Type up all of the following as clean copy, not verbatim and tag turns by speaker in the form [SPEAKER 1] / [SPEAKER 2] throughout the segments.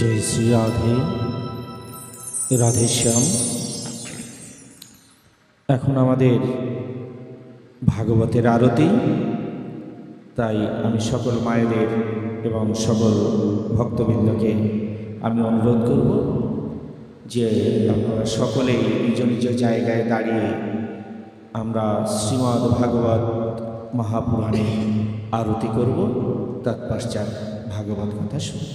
[SPEAKER 1] जय श्री राधे राधे श्याम। এখন আমাদের ভাগবতের আরতি, তাই আমি সকল মায়েদের এবং সকল ভক্তবৃন্দকে আমি অনুরোধ করব যে আপনারা সকলেই নিজ নিজ জায়গায় দাঁড়িয়ে আমরা শ্রীমদ্ ভাগবত মহাপুরাণে আরতি করব, তৎপশ্চাৎ ভাগবত কথা শুনব।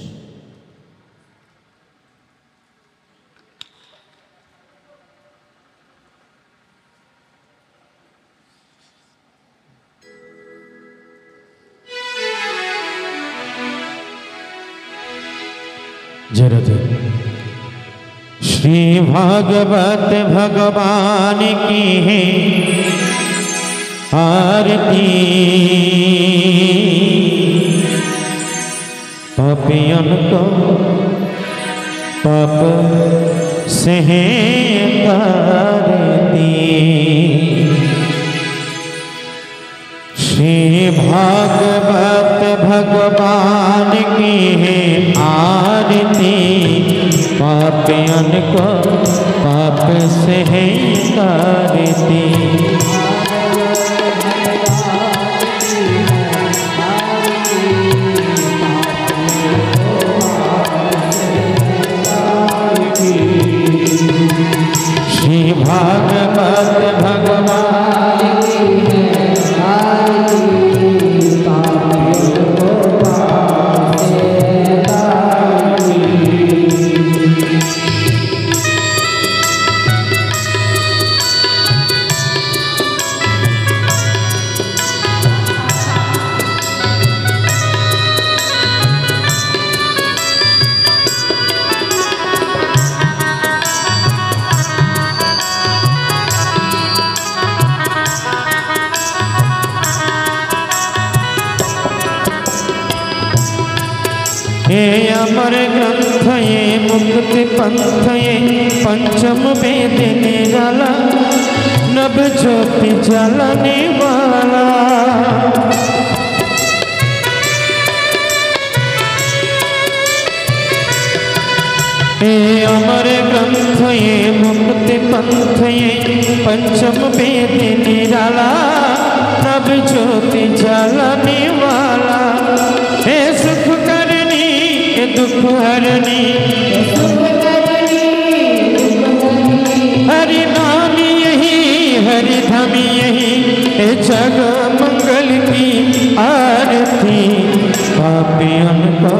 [SPEAKER 2] श्री भागवत भगवान की है आरती, पापियों को पाप से तारती। श्री भागवत भगवान की है आरती, पापियों को पाप से तारती। श्री भागवत भगवान की हे अमर ग्रंथ ये मुक्ति पंथ ये पंचम वेद निराला, नभ ज्योति जलने वाला। हे अमर ग्रंथ ये मुक्ति पंथ ये पंचम वेद निराला, नभ ज्योति जलने वाला। हे सुख दुख हरनी हरि नाम यही हरि धाम यही, जग मंगल की आरती, पापियों को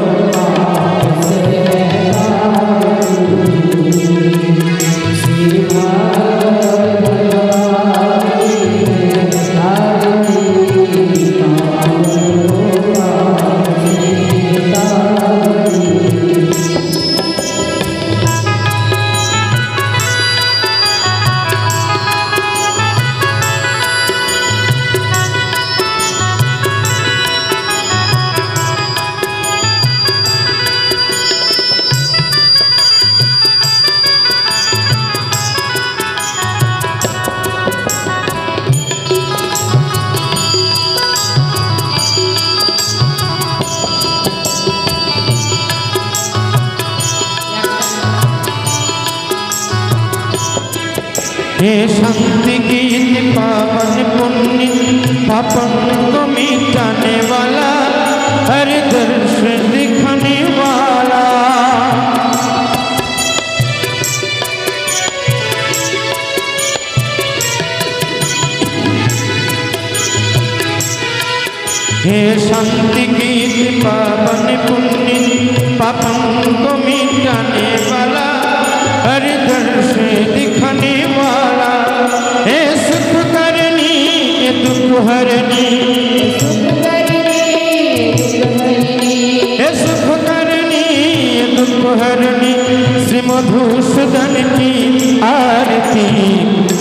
[SPEAKER 2] हे शांति गीत पावन पुण्य पापन को मिटाने वाला, हर दर्शन दिखाने वाला। हे शांति गीत पावन पुण्य पापन को मिटाने वाला, हर दर्शन दिखाने वाला। हे सुख करनी ये दुख हरनी, हे सुख करनी ये दुख हरनी, श्री मधुसूदन की आरती,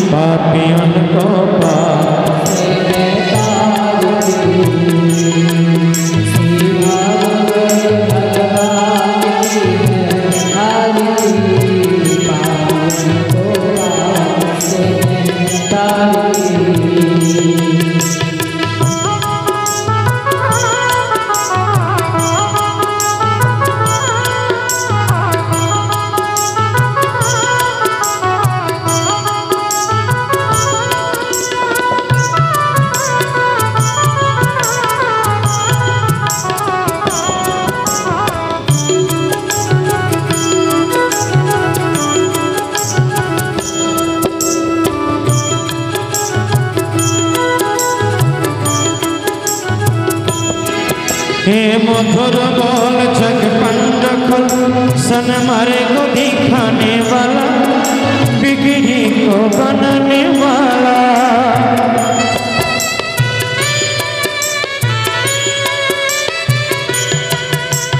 [SPEAKER 2] पापियों को पाप से तारती। हे मधुर बोल जग पंड खोल सन मारे को दिखाने वाला बिगड़ी को बनाने वाला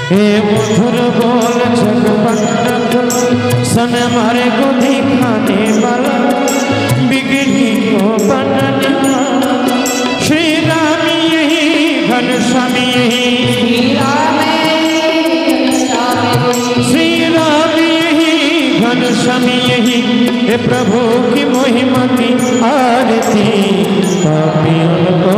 [SPEAKER 2] हे मधुर बोल जग पंड खोल सन मारे को दिखाने वाला बिगड़ी को बनाने वाला श्री राम यही घनश्याम यही श्री राम यही घनश्याम यही हे प्रभु की महिमा की आरती पापियों को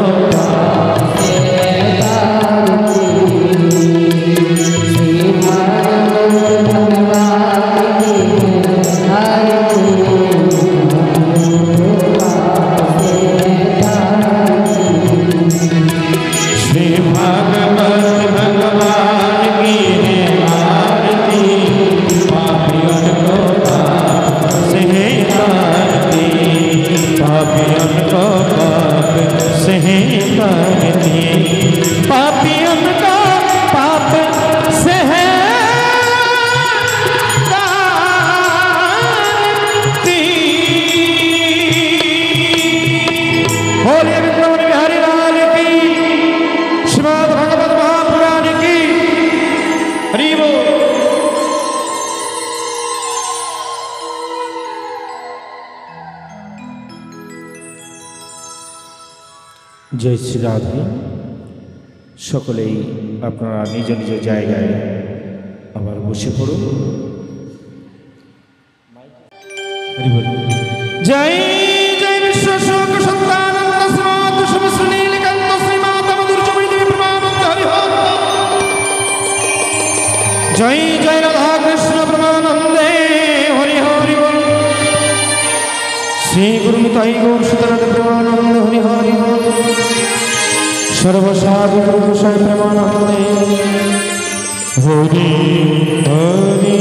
[SPEAKER 2] जय श्री राधे सकलेई आपनारा निज निज जायगाय आबार बसे पड़ुन जय जय विश्व शोक सत्तानंद स्मात शुभ श्रीनीलकंठ श्रीमाता मधुर चमड़ी प्रमानंद हरि जय जय राधा कृष्ण प्रमानंदे हरि हरि बोल श्री गुरु निताई गौर सुतराद प्रमानंद हरि हरि बोल सर्वसाधु गुरुसाई प्रमानंदे हरि हरि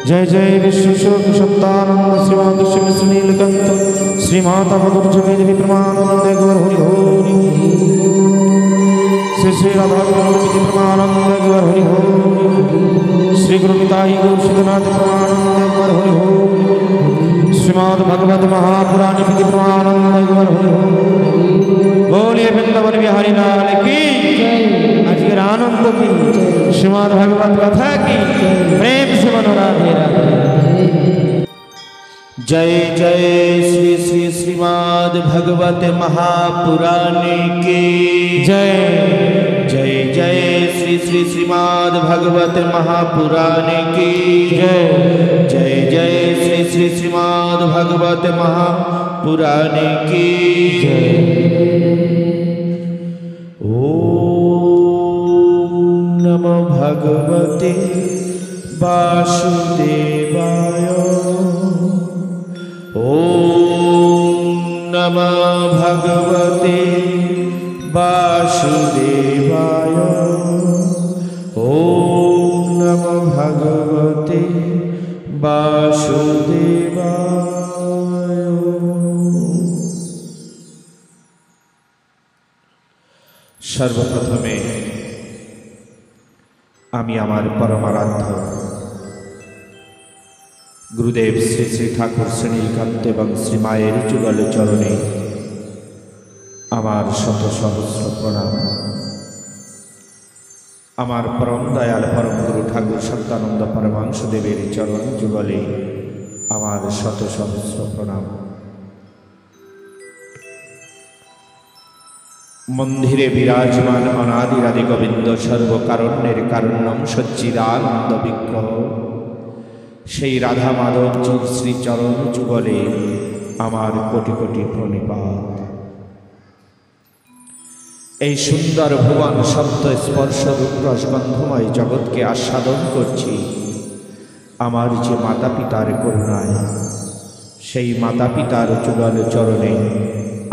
[SPEAKER 2] जय जय विश्वशोक सत्तानंद श्रीमद श्री नीलकंठ श्रीमाता मधुर देवी प्रमानंद गौर हरि हरि श्री श्री राधा प्रमानंद गौर हरि हरि श्री गुरु निताई गौर सिद्धनाथ प्रमानंद गौर हरि हरि श्रीमद भगवत महापुराण प्रमानंद गौर हरि हरि बोलिए वृंदावन बिहारी लाल की आज के आनंद की श्रीमद भगवत कथा की प्रेम से मनोराधे राधे।
[SPEAKER 1] जय जय श्री श्री श्रीमद् भगवत महापुराण की
[SPEAKER 2] जय
[SPEAKER 1] जय जय श्री श्री श्रीमद् भगवत महापुराण की
[SPEAKER 2] जय
[SPEAKER 1] जय जय श्री श्री श्रीमद् भगवत महापुराण की ओम नमो भगवते वासुदेवाय ओम नमः भगवते वासुदेवाय ओम नमः भगवते वासुदेवाय। सर्वप्रथमे आमी आमार परमाराध्य गुरुदेव श्री श्री ठाकुर श्री नीलकंठ एवं श्री मायेर जुगल चरणे आमार शत सहस्र प्रणाम। आमार परम दयाल परम गुरु ठाकुर सत्यानंद परमांश देवेर चरण जुगले आमार शत सहस्र प्रणाम। मंदिरे विराजमान अनादिरादि गोविंद सर्वकारण्যের কারণ্যম সচ্চিদানন্দ বিগ্রহ সেই রাধা মাধবজির শ্রীচরণ যুগলে আমার কোটি কোটি প্রণিপাত। এই সুন্দর ভুবন শব্দ স্পর্শ রূপরস গন্ধময় জগৎকে আস্বাদন করছি আমার যে মাতা পিতার করুণায়। সেই মাতা পিতার যুগল চরণে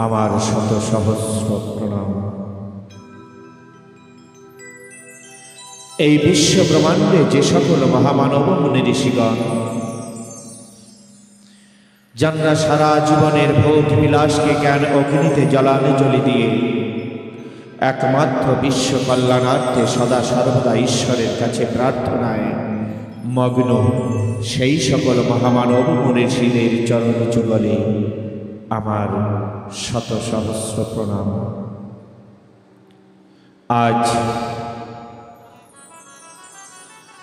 [SPEAKER 1] আমার শত সহস্র প্রণাম। এই বিশ্ব ব্রহ্মাণ্ডে যে সকল মহামানব মুনি ঋষিগণ যারা সারা জীবনের ভোগ বিলাসকে জ্ঞান অগ্নিতে জ্বালানি দিয়ে একমাত্র বিশ্ব কল্যাণার্থে সদা সর্বদা ঈশ্বরের কাছে প্রার্থনায় মগ্ন, সেই সকল মহামানব মুনি ঋষিদের চরণ যুগলে আমার শত সহস্র প্রণাম। আজ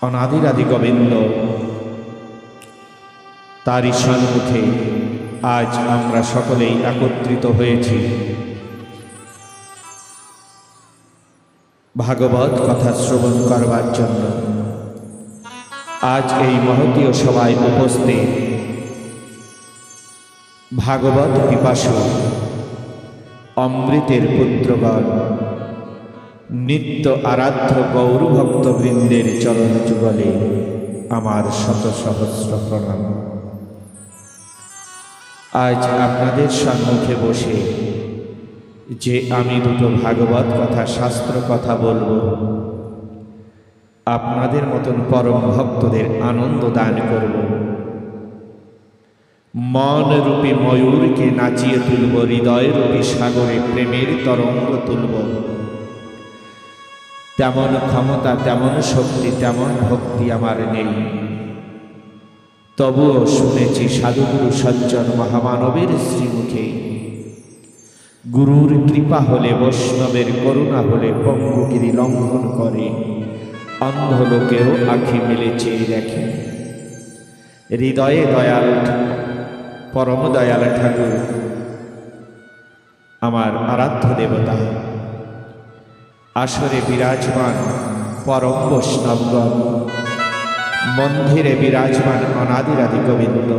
[SPEAKER 1] অনাদিরাদি গোবিন্দ তারই সম্মুখে আজ আমরা সকলেই একত্রিত হয়েছি ভাগবত কথা শ্রবণ করবার জন্য। আজ এই মহতীয় সভায় উপস্থিত ভাগবত পিপাসু অমৃতের পুত্রগণ নিত্য আরাধ্য গৌর ভক্তবৃন্দের চরণ যুগলে আমার শত সহস্র প্রণাম। আজ আপনাদের সম্মুখে বসে যে আমি দুটো ভাগবত কথা শাস্ত্র কথা বলবো, আপনাদের মতন পরম ভক্তদের আনন্দ দান করব। মন রূপী ময়ূরকে নাচিয়ে তুলব, হৃদয় রূপী সাগরে প্রেমের তরঙ্গ তুলব। তেমন ক্ষমতা, তেমন শক্তি, তেমন ভক্তি আমার নেই, তবুও শুনেছি সাধুগুরু সজ্জন মহামানবের শ্রীমুখে গুরুর কৃপা হলে, বৈষ্ণবের করুণা হলে পঙ্গুগিরি লঙ্ঘন করে অন্ধ লোকেও আঁখি মেলে চেয়ে দেখে। হৃদয়ে দয়াল পরম দয়াল ঠাকুর আমার আরাধ্য দেবতা, আসরে বিরাজমান পরম বৈষ্ণবগণ, মন্দিরে বিরাজমান অনাদিরাদি গোবিন্দ,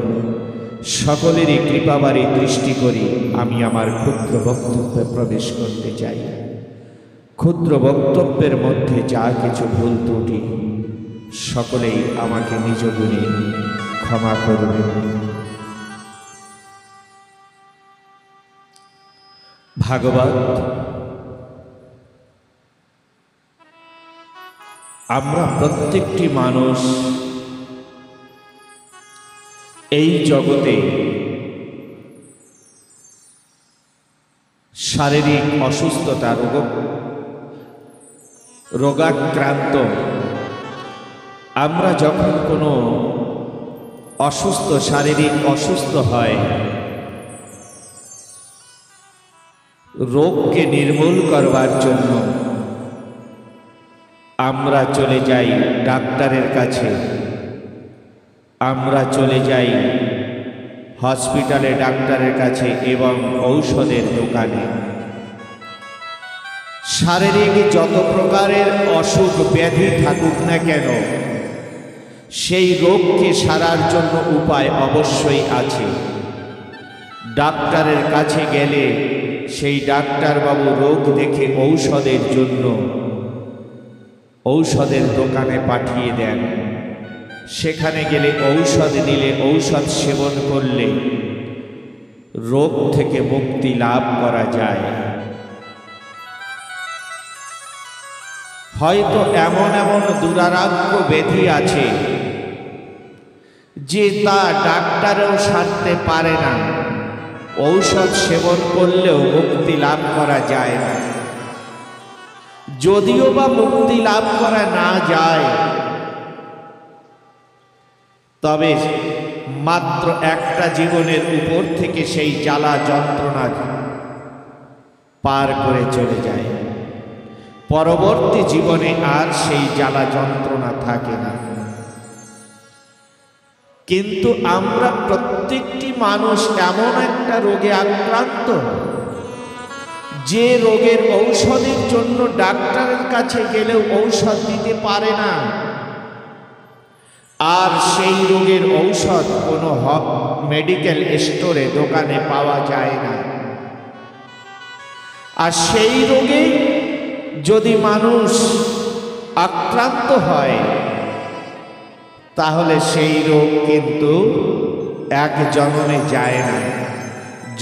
[SPEAKER 1] সকলেরই কৃপাবারী দৃষ্টি করি আমি আমার ক্ষুদ্র বক্তব্যে প্রবেশ করতে চাই। ক্ষুদ্র বক্তব্যের মধ্যে যা কিছু ভুল ত্রুটি সকলেই আমাকে নিজ গুণে ক্ষমা করবেন। ভাগবত আমরা প্রত্যেকটি মানুষ এই জগতে শারীরিক অসুস্থতা, রোগাক্রান্ত, আমরা যখন কোনো শারীরিক অসুস্থ হয়, রোগকে নির্মূল করবার জন্য আমরা চলে যাই ডাক্তারের কাছে, আমরা চলে যাই হসপিটালে ডাক্তারের কাছে এবং ঔষধের দোকানে। শারীরিক যত প্রকারের অসুখ ব্যাধি থাকুক না কেন, সেই রোগকে সারার জন্য উপায় অবশ্যই আছে। ডাক্তারের কাছে গেলে সেই ডাক্তারবাবু রোগ দেখে ঔষধের জন্য ঔষধের দোকানে পাঠিয়ে দেন। সেখানে গেলে ঔষধ নিলে, ঔষধ সেবন করলে রোগ থেকে মুক্তি লাভ করা যায়। হয়তো এমন এমন দুরারোগ্য ব্যাধি আছে যে তা ডাক্তারও সারতে পারে না, ঔষধ সেবন করলেও মুক্তি লাভ করা যায় না। যদিও বা মুক্তি লাভ করা না যায়, তবে মাত্র একটা জীবনের উপর থেকে সেই জ্বালা যন্ত্রণা পার করে চলে যায়। পরবর্তী জীবনে আর সেই জ্বালা যন্ত্রণা থাকে না। কিন্তু আমরা প্রত্যেকটি মানুষ এমন একটা রোগে আক্রান্ত, যে রোগের ঔষধের জন্য ডাক্তারের কাছে গেলেও ঔষধ দিতে পারে না, আর সেই রোগের ঔষধ কোনো মেডিকেল স্টোরে দোকানে পাওয়া যায় না। আর সেই রোগে যদি মানুষ আক্রান্ত হয়, তাহলে সেই রোগ কিন্তু এক জনমে যায় না,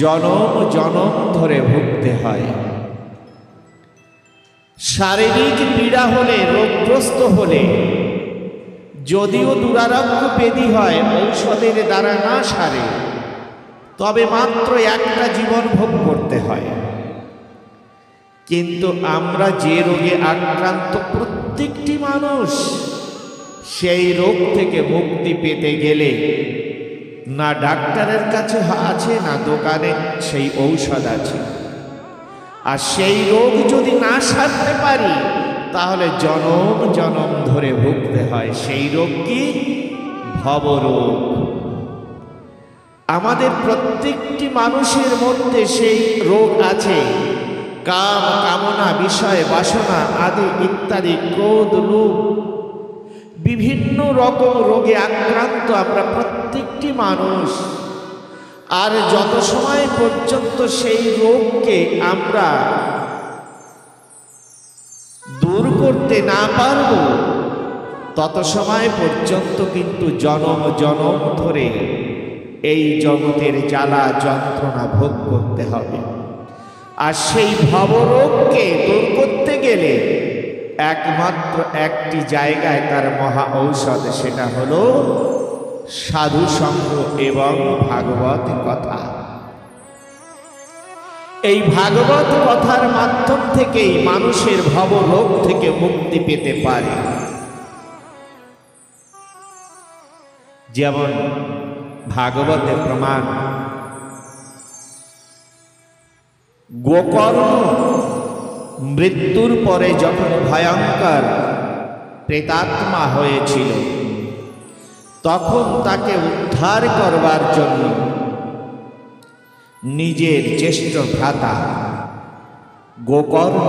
[SPEAKER 1] জনম জনম ধরে ভুগতে হয়। শারীরিক পীড়া হলে, রোগগ্রস্ত হলে, যদিও দুরারোগ্য ব্যাধি হয়, ঔষধের দ্বারা না সারে, তবে মাত্র একটা জীবন ভোগ করতে হয়। কিন্তু আমরা যে রোগে আক্রান্ত প্রত্যেকটি মানুষ, সেই রোগ থেকে মুক্তি পেতে গেলে না ডাক্তারের কাছে আছে, না দোকানে সেই ঔষধ আছে। আর সেই রোগ যদি না সারতে পারি, তাহলে জনম জনম ধরে ভুগতে হয়। সেই রোগ কি? ভবরোগ। আমাদের প্রত্যেকটি মানুষের মধ্যে সেই রোগ আছে। কাম, কামনা, বিষয়, বাসনা আদি ইত্যাদি, ক্রোধ, লোভ, বিভিন্ন রকম রোগে আক্রান্ত আমরা প্রত্যেকটি মানুষ। আর যত সময় পর্যন্ত সেই রোগকে আমরা দূর করতে না পারব, তত সময় পর্যন্ত কিন্তু জনম জনম ধরে এই জগতের জ্বালা যন্ত্রণা ভোগ করতে হবে। আর সেই ভবরোগকে দূর করতে গেলে একমাত্র একটি জায়গায় তার মহা ঔষধ, সেটা হলো সাধু সঙ্গ এবং ভাগবত কথা। এই ভাগবত কথার মাধ্যম থেকেই মানুষের ভবরোগ থেকে মুক্তি পেতে পারে। যেমন ভাগবতে প্রমাণ, গোকর্ণ মৃত্যুর পরে যখন ভয়ঙ্কর প্রেতাত্মা হয়েছিল, তখন তাকে উদ্ধার করবার জন্য নিজের জ্যেষ্ঠ ভ্রাতা গোকর্ণ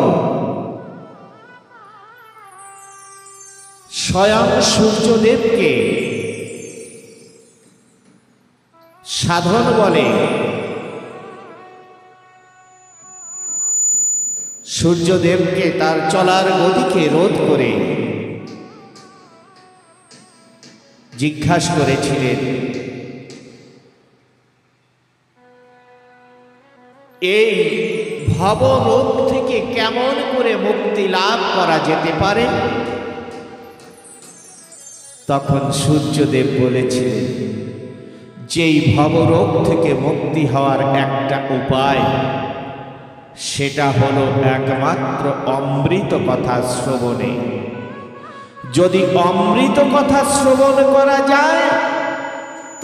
[SPEAKER 1] স্বয়ং সূর্যদেবকে সাধন বলে সূর্যদেবকে তার চলার গতিকে রোধ করে জিজ্ঞাসা করেছিলেন, এই ভবরোগ থেকে কেমন করে মুক্তি লাভ করা যেতে পারে? তখন সূর্যদেব বলেছিলেন, যেই ভবরোগ থেকে মুক্তি হওয়ার একটা উপায়, সেটা হলো একমাত্র অমৃত কথা শ্রবণে। যদি অমৃত কথা শ্রবণ করা যায়,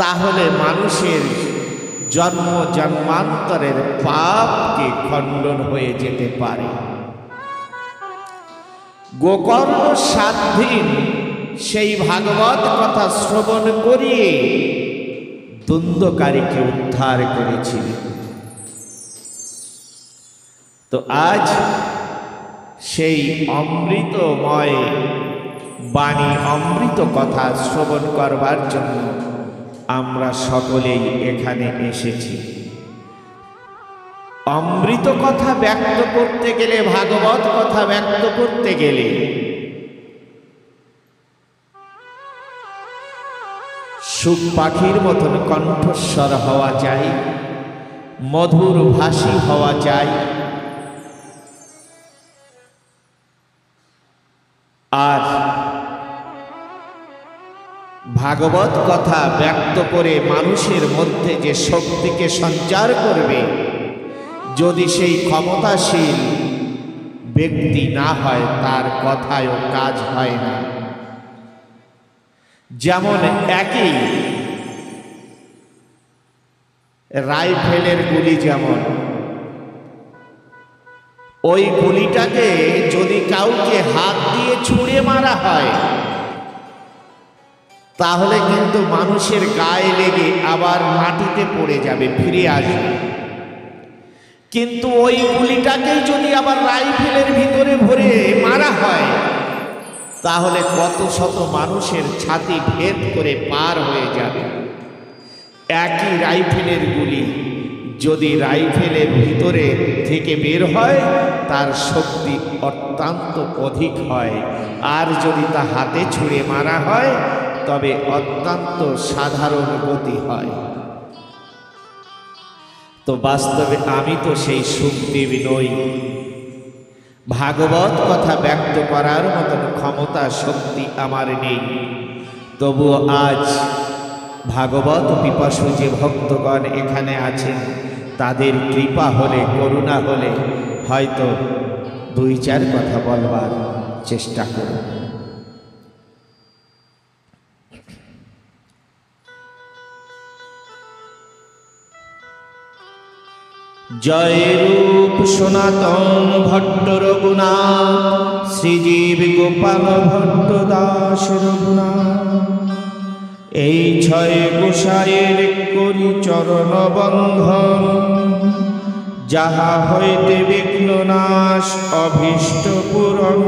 [SPEAKER 1] তাহলে মানুষের জন্ম জন্মান্তরের পাপকে খণ্ডন হয়ে যেতে পারে। গোকর্ণ 7 দিন সেই ভাগবত কথা শ্রবণ করিয়ে দ্বন্দ্বকারীকে উদ্ধার করেছিলেন। তো আজ সেই অমৃতময় বাণী, অমৃত কথা শ্রবণ করবার জন্য আমরা সকলেই এখানে এসেছি। অমৃত কথা ব্যক্ত করতে গেলে, ভাগবত কথা ব্যক্ত করতে গেলে সুখ পাখির মতন কণ্ঠস্বর হওয়া চাই, মধুর ভাষী হওয়া চাই। আর ভাগবত কথা ব্যক্ত করে মানুষের মধ্যে যে শক্তিকে সঞ্চার করবে, যদি সেই ক্ষমতাশীল ব্যক্তি না হয়, তার কথায়ও কাজ হয় না। যেমন একই রাইফেলের গুলি, যেমন ওই গুলিটাকে যদি কাউকে হাত দিয়ে ছুঁড়ে মারা হয়, তাহলে কিন্তু মানুষের গায়ে লেগে আবার মাটিতে পড়ে যাবে, ফিরে আসবে। কিন্তু ওই গুলিটাকেই যদি আবার রাইফেলের ভিতরে ভরে মারা হয়, তাহলে কত শত মানুষের ছাতি ভেদ করে পার হয়ে যাবে। একই রাইফেলের গুলি যদি রাইফেলের ভিতরে থেকে বের হয়, তার শক্তি অত্যন্ত অধিক হয়। আর যদি তা হাতে ছুঁড়ে মারা হয়, তবে অত্যন্ত সাধারণ গতি হয়। তো বাস্তবে আমি তো সেই সুখদেবী নই। ভাগবত কথা ব্যক্ত করার মতন ক্ষমতা, শক্তি আমার নেই। তবুও আজ ভাগবত পিপাসু যে ভক্তগণ এখানে আছেন, তাদের কৃপা হলে, করুণা হলে হয়তো 2-4 কথা বলবার চেষ্টা করব। জয় রূপ সনাতন ভট্ট রঘুনাথ, শ্রীজীব গোপাল ভট্ট দাস রঘুনাথ। এই 6 গোসাইয়ের করি চরণ বন্ধন, যাহা হইতে বিঘ্ন নাশ অভীষ্ট পূরণ।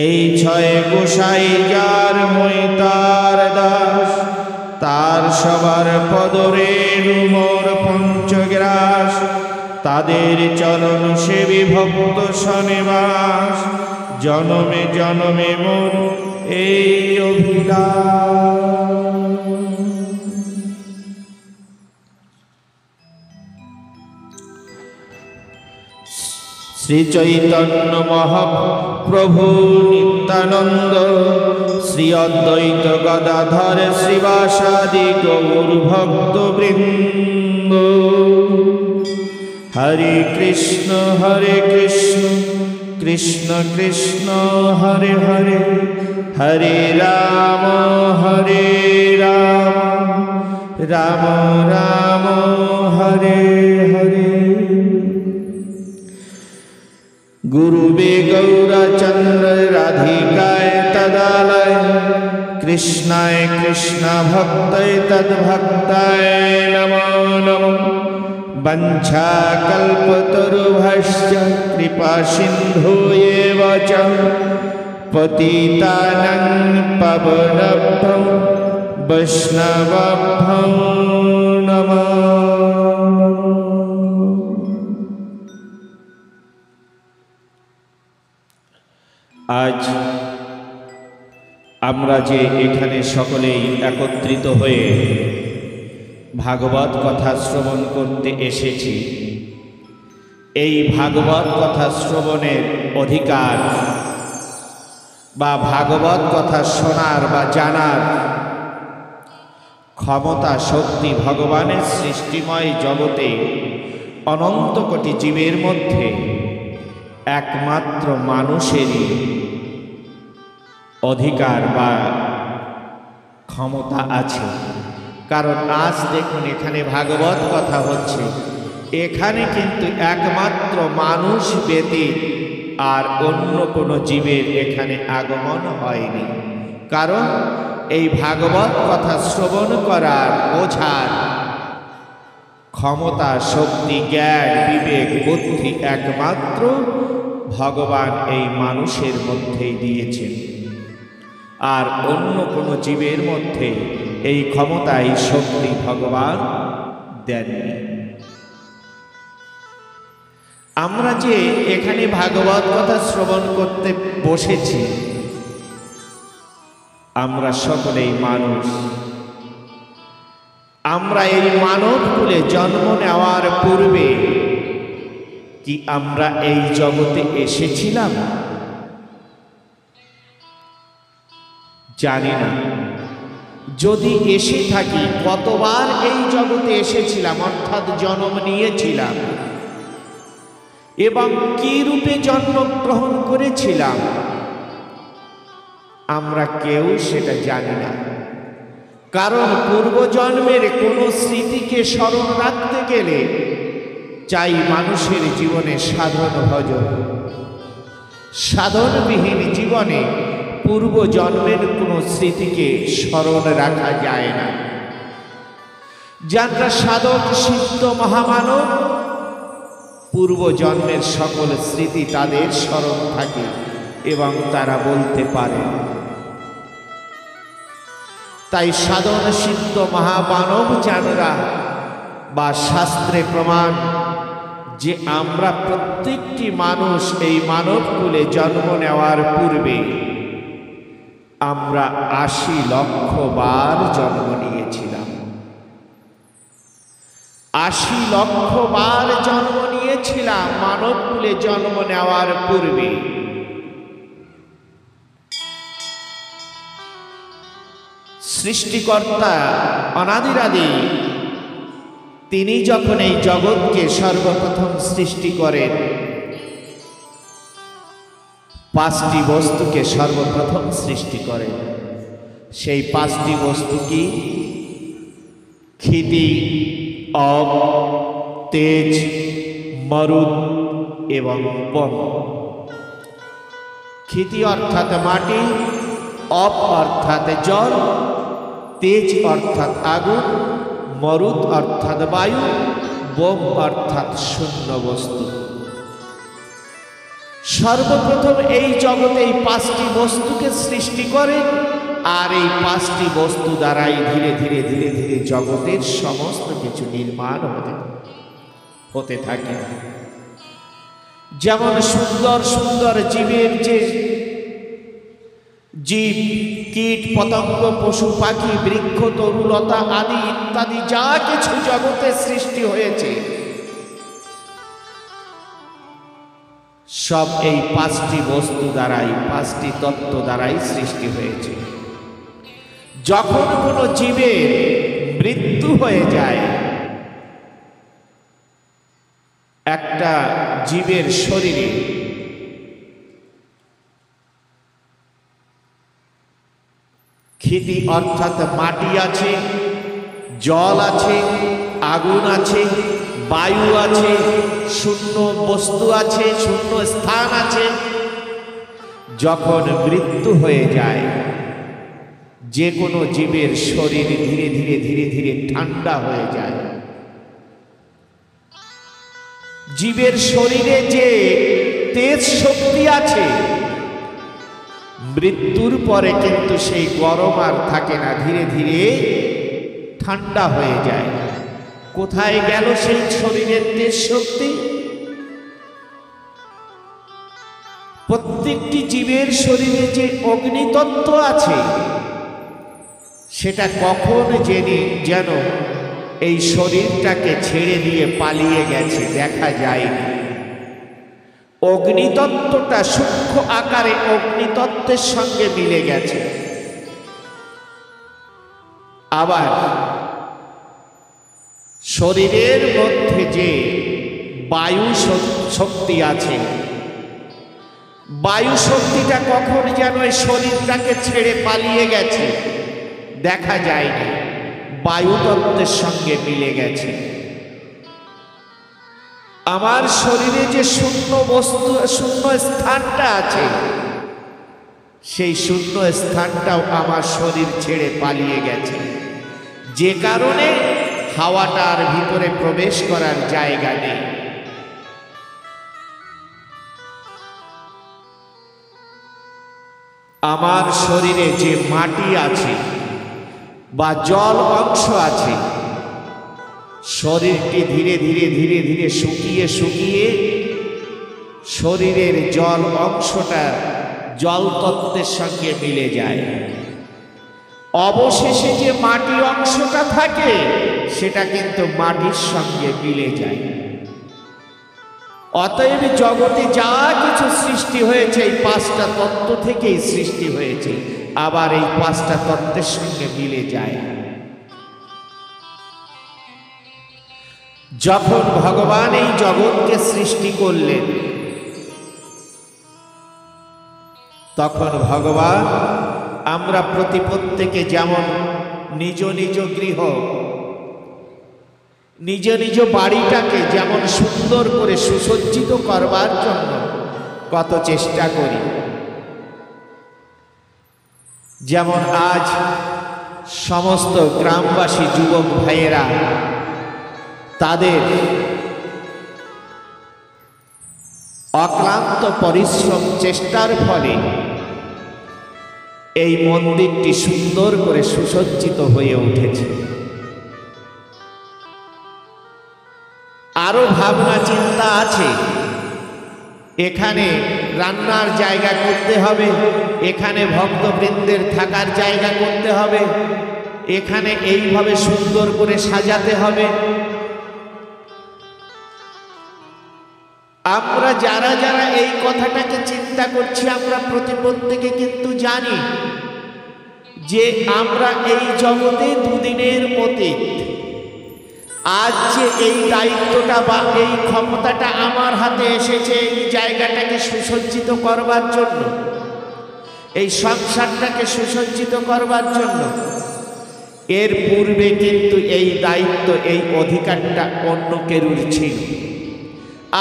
[SPEAKER 1] এই 6 গোসাই যার মই তার দাস, তার সবার পদরে মোর পঞ্চগ্রাস। তাদের চরণ সেবী ভক্ত সনিবাস, জনমে জনমে মোর এই অভিলাষ। শ্রী চৈতন্য মহাপ্রভু নিত্যানন্দ, শ্রী অদ্বৈত গদাধর শ্রীবাসাদি গৌর ভক্ত বৃন্দ। হরে কৃষ্ণ কৃষ্ণ কৃষ্ণ হরে হরে, হরে রাম রাম রাম হরে হরে। গুরুবে গৌরচন্দ্র রাধিকায় তদালয়, কৃষ্ণায় কৃষ্ণ ভক্তায় তদ্ভক্তায় নমো নমো। বঞ্ছাকল্পতরুভ্যশ্চ কৃপা সিন্ধুয়েব চ, পতিতানাং পাবনেভ্যো বৈষ্ণবেভ্যো নমো। আজ আমরা যে এখানে সকলেই একত্রিত হয়ে ভাগবত কথা শ্রবণ করতে এসেছি, এই ভাগবত কথা শ্রবণের অধিকার বা ভাগবত কথা শোনার বা জানার ক্ষমতা শক্তি ভগবানের সৃষ্টিময় জগতে অনন্ত কোটি জীবের মধ্যে একমাত্র মানুষেরই অধিকার বা ক্ষমতা আছে। কারণ আজ দেখুন এখানে ভাগবত কথা হচ্ছে, এখানে কিন্তু একমাত্র মানুষ ব্যতীত আর অন্য কোনো জীবের এখানে আগমন হয়নি। কারণ এই ভাগবত কথা শ্রবণ করার বোঝার ক্ষমতা শক্তি জ্ঞান বিবেক বুদ্ধি একমাত্র ভগবান এই মানুষের মধ্যেই দিয়েছেন, আর অন্য কোনো জীবের মধ্যে এই ক্ষমতা এই শক্তি ভগবান দেননি। আমরা যে এখানে ভাগবত কথা শ্রবণ করতে বসেছি, আমরা সকলেই মানুষ। আমরা এই মানব কুলে জন্ম নেওয়ার পূর্বে কি আমরা এই জগতে এসেছিলাম? জানি না। যদি এসে থাকি, কতবার এই জগতে এসেছিলাম, অর্থাৎ জন্ম নিয়েছিলাম, এবং কি রূপে জন্মগ্রহণ করেছিলাম, আমরা কেউ সেটা জানি না। কারণ পূর্বজন্মের কোনো স্মৃতিকে স্মরণ রাখতে গেলে চাই মানুষের জীবনে সাধন ভজন। সাধনবিহীন জীবনে পূর্বজন্মের কোনো স্মৃতিকে স্মরণ রাখা যায় না। যারা সাধক সিদ্ধ মহামানব, পূর্বজন্মের সকল স্মৃতি তাদের স্মরণ থাকে এবং তারা বলতে পারে। তাই সাধন সিদ্ধ মহামানব যারা বা শাস্ত্রে প্রমাণ যে আমরা প্রত্যেকটি মানুষ এই মানব কুলে জন্ম নেওয়ার পূর্বে আমরা ৮০ লক্ষ বার জন্ম নিয়েছিলাম। ৮০ লক্ষ বার জন্ম নিয়েছিলাম মানব কুলে জন্ম নেওয়ার পূর্বে। সৃষ্টিকর্তা অনাদিরাদি তিনি যখন এই জগৎকে সর্বপ্রথম সৃষ্টি করেন, ৫টি বস্তুকে সর্বপ্রথম সৃষ্টি করেন। সেই ৫টি বস্তু কি? ক্ষিতি, অপ, তেজ, মরুদ এবং পম। ক্ষিতি অর্থাৎ মাটি, অপ অর্থাৎ জল, তেজ অর্থাৎ আগুন, মরুদ অর্থাৎ বায়ু, বোম অর্থাৎ শূন্য বস্তু। সর্বপ্রথম এই জগতে এই ৫টি বস্তুকে সৃষ্টি করেন, আর এই ৫টি বস্তু দ্বারাই ধীরে ধীরে ধীরে ধীরে জগতের সমস্ত কিছু নির্মাণ হতে থাকে। যেমন সুন্দর সুন্দর জীবের যে জীব, কীট পতঙ্গ, পশু পাখি, বৃক্ষ, তরুলতা আদি ইত্যাদি যা কিছু জগতে সৃষ্টি হয়েছে, সব এই ৫টি বস্তু দ্বারাই, ৫টি তত্ত্ব দ্বারাই সৃষ্টি হয়েছে। যখন কোনো জীবের মৃত্যু হয়ে যায়, একটা জীবের শরীরে ক্ষিতি অর্থাৎ মাটি আছে, জল আছে, আগুন আছে, বায়ু আছে, শূন্য বস্তু আছে, শূন্য স্থান আছে। যখন মৃত্যু হয়ে যায়, যে কোনো জীবের শরীর ধীরে ধীরে ধীরে ধীরে ঠান্ডা হয়ে যায়। জীবের শরীরে যে তেজ শক্তি আছে, মৃত্যুর পরে কিন্তু সেই গরম আর থাকে না, ধীরে ধীরে ঠান্ডা হয়ে যায়। কোথায় গেল সেই শরীরের তেজ শক্তি? প্রত্যেকটি জীবের শরীরে যে অগ্নিতত্ত্ব আছে, সেটা কখন যেন এই শরীরটাকে ছেড়ে দিয়ে পালিয়ে গেছে, দেখা যায়নি। অগ্নিতত্ত্বটা সূক্ষ্ম আকারে অগ্নিতত্ত্বের সঙ্গে মিলে গেছে। আবার শরীরের মধ্যে যে বায়ু শক্তি আছে, বায়ু শক্তিটা কখন যেন এই শরীরটাকে ছেড়ে পালিয়ে গেছে, দেখা যায়নি, বায়ুতত্ত্বের সঙ্গে মিলে গেছে। আমার শরীরে যে শূন্য বস্তু, শূন্য স্থানটা আছে, সেই শূন্য স্থানটাও আমার শরীর ছেড়ে পালিয়ে গেছে, যে কারণে হাওয়াটার ভিতরে প্রবেশ করার জায়গা নেই। আমার শরীরে যে মাটি আছে বা জল অংশ আছে, শরীরটি ধীরে ধীরে ধীরে ধীরে শুকিয়ে শুকিয়ে শরীরের জল অংশটা জল তত্ত্বের সঙ্গে মিলে যায়। অবশেষে যে মাটি অংশটা থাকে সেটা কিন্তু মাটির সঙ্গে মিলে যায়। অতএব জগতে যা কিছু সৃষ্টি হয়েছে এই পাঁচটা তত্ত্ব থেকেই সৃষ্টি হয়েছে, আবার এই পাঁচটা তত্ত্বের সঙ্গে মিলে যায়। যখন ভগবান এই জগৎকে সৃষ্টি করলেন, তখন ভগবান আমরা প্রত্যেকে যেমন নিজ নিজ গৃহ, নিজ নিজ বাড়িটাকে যেমন সুন্দর করে সুসজ্জিত করবার জন্য কত চেষ্টা করি, যেমন আজ সমস্ত গ্রামবাসী যুবক ভাইয়েরা তাদের অক্লান্ত পরিশ্রম চেষ্টার ফলে এই মন্দিরটি সুন্দর করে সুসজ্জিত হয়ে উঠেছে। আরো ভাবনা চিন্তা আছে, এখানে রান্নার জায়গা করতে হবে, এখানে ভক্তবৃন্দের থাকার জায়গা করতে হবে, এখানে এইভাবে সুন্দর করে সাজাতে হবে। আমরা যারা যারা এই কথাটাকে চিন্তা করছি, আমরা প্রত্যেকে কিন্তু জানি যে আমরা এই জগতে দুদিনের অতীত। আজ যে এই দায়িত্বটা বা এই ক্ষমতাটা আমার হাতে এসেছে এই জায়গাটাকে সুসজ্জিত করবার জন্য, এই সংসারটাকে সুসজ্জিত করবার জন্য, এর পূর্বে কিন্তু এই দায়িত্ব, এই অধিকারটা অন্য কেউর ছিল।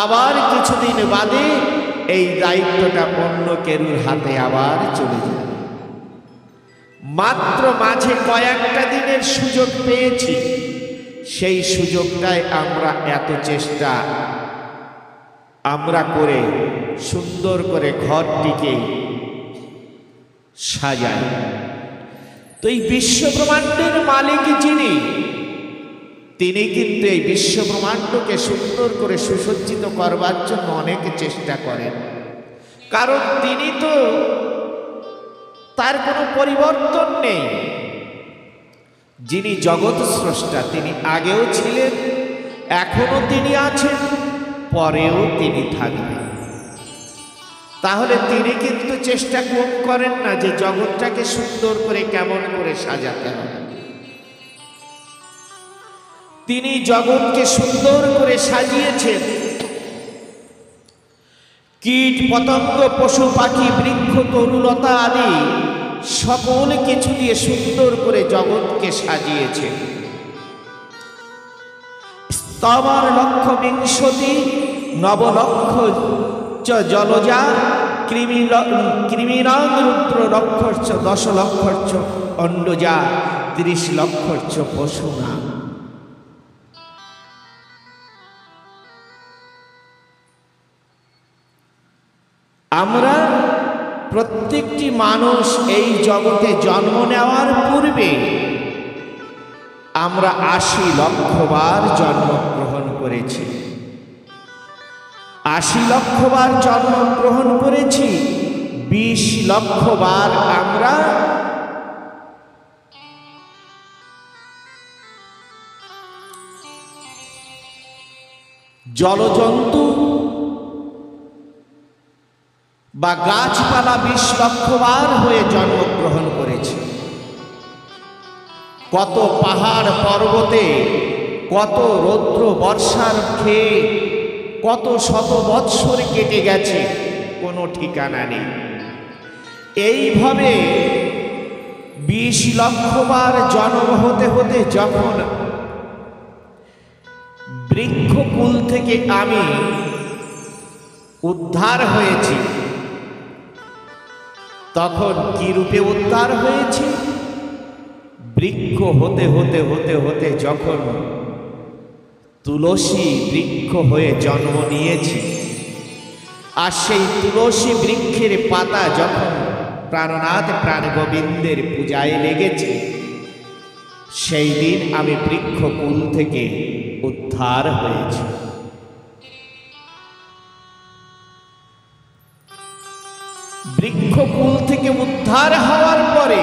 [SPEAKER 1] আবার কিছুদিন বাদে এই দায়িত্বটা অন্য কেউর হাতে আবার চলে যাবে। মাত্র মাঝে কয়েকটা দিনের সুযোগ পেয়েছি, সেই সুযোগটায় আমরা এত চেষ্টা আমরা করে সুন্দর করে ঘরটিকে সাজাই। তো এই বিশ্ব ব্রহ্মাণ্ডের মালিক যিনি, তিনি কিন্তু এই বিশ্ব ব্রহ্মাণ্ডকে সুন্দর করে সুসজ্জিত করবার জন্য অনেক চেষ্টা করেন, কারণ তিনি তো, তার কোনো পরিবর্তন নেই। যিনি জগৎ স্রষ্টা, তিনি আগেও ছিলেন, এখনো তিনি আছেন, পরেও তিনি থাকবেন। তাহলে তিনি কিন্তু চেষ্টা কম করেন না যে জগৎটাকে সুন্দর করে কেমন করে সাজাতে হবে। তিনি জগৎকে সুন্দর করে সাজিয়েছেন, কীট পতঙ্গ পশু পাখি বৃক্ষ তরুলতা আদি সকল কিছু দিয়ে সুন্দর করে জগৎকে সাজিয়েছে। স্তবর লক্ষ বিংশতি নবলক্ষ চ জলজা কৃমিরং রুদ্র লক্ষর্চ দশ লক্ষর্চ অন্ডজা 30 লক্ষর্চ পশুনা। আমরা প্রত্যেকটি মানুষ এই জগতে জন্ম নেওয়ার পূর্বে আমরা 80 লক্ষ বার জন্মগ্রহণ করেছি। 80 লক্ষ বার জন্মগ্রহণ করেছি, 20 লক্ষ বার আমরা জলজন্তু বা গাছপালা 20 লক্ষ বার হয়ে জন্মগ্রহণ করেছে। কত পাহাড় পর্বতে কত রৌদ্র বর্ষার খেয়ে কত শত বৎসর কেটে গেছে, কোনো ঠিকানা নেই। এইভাবে 20 লক্ষবার জন্ম হতে হতে যখন বৃক্ষকুল থেকে আমি উদ্ধার হয়েছি, তখন কি রূপে উদ্ধার হয়েছি? বৃক্ষ হতে হতে হতে হতে যখন তুলসী বৃক্ষ হয়ে জন্ম নিয়েছি, আর সেই তুলসী বৃক্ষের পাতা যখন প্রাণনাথ প্রাণ গোবিন্দের পূজায় লেগেছে, সেই দিন আমি বৃক্ষকুল থেকে উদ্ধার হয়েছি। বৃক্ষকুল থেকে উদ্ধার হওয়ার পরে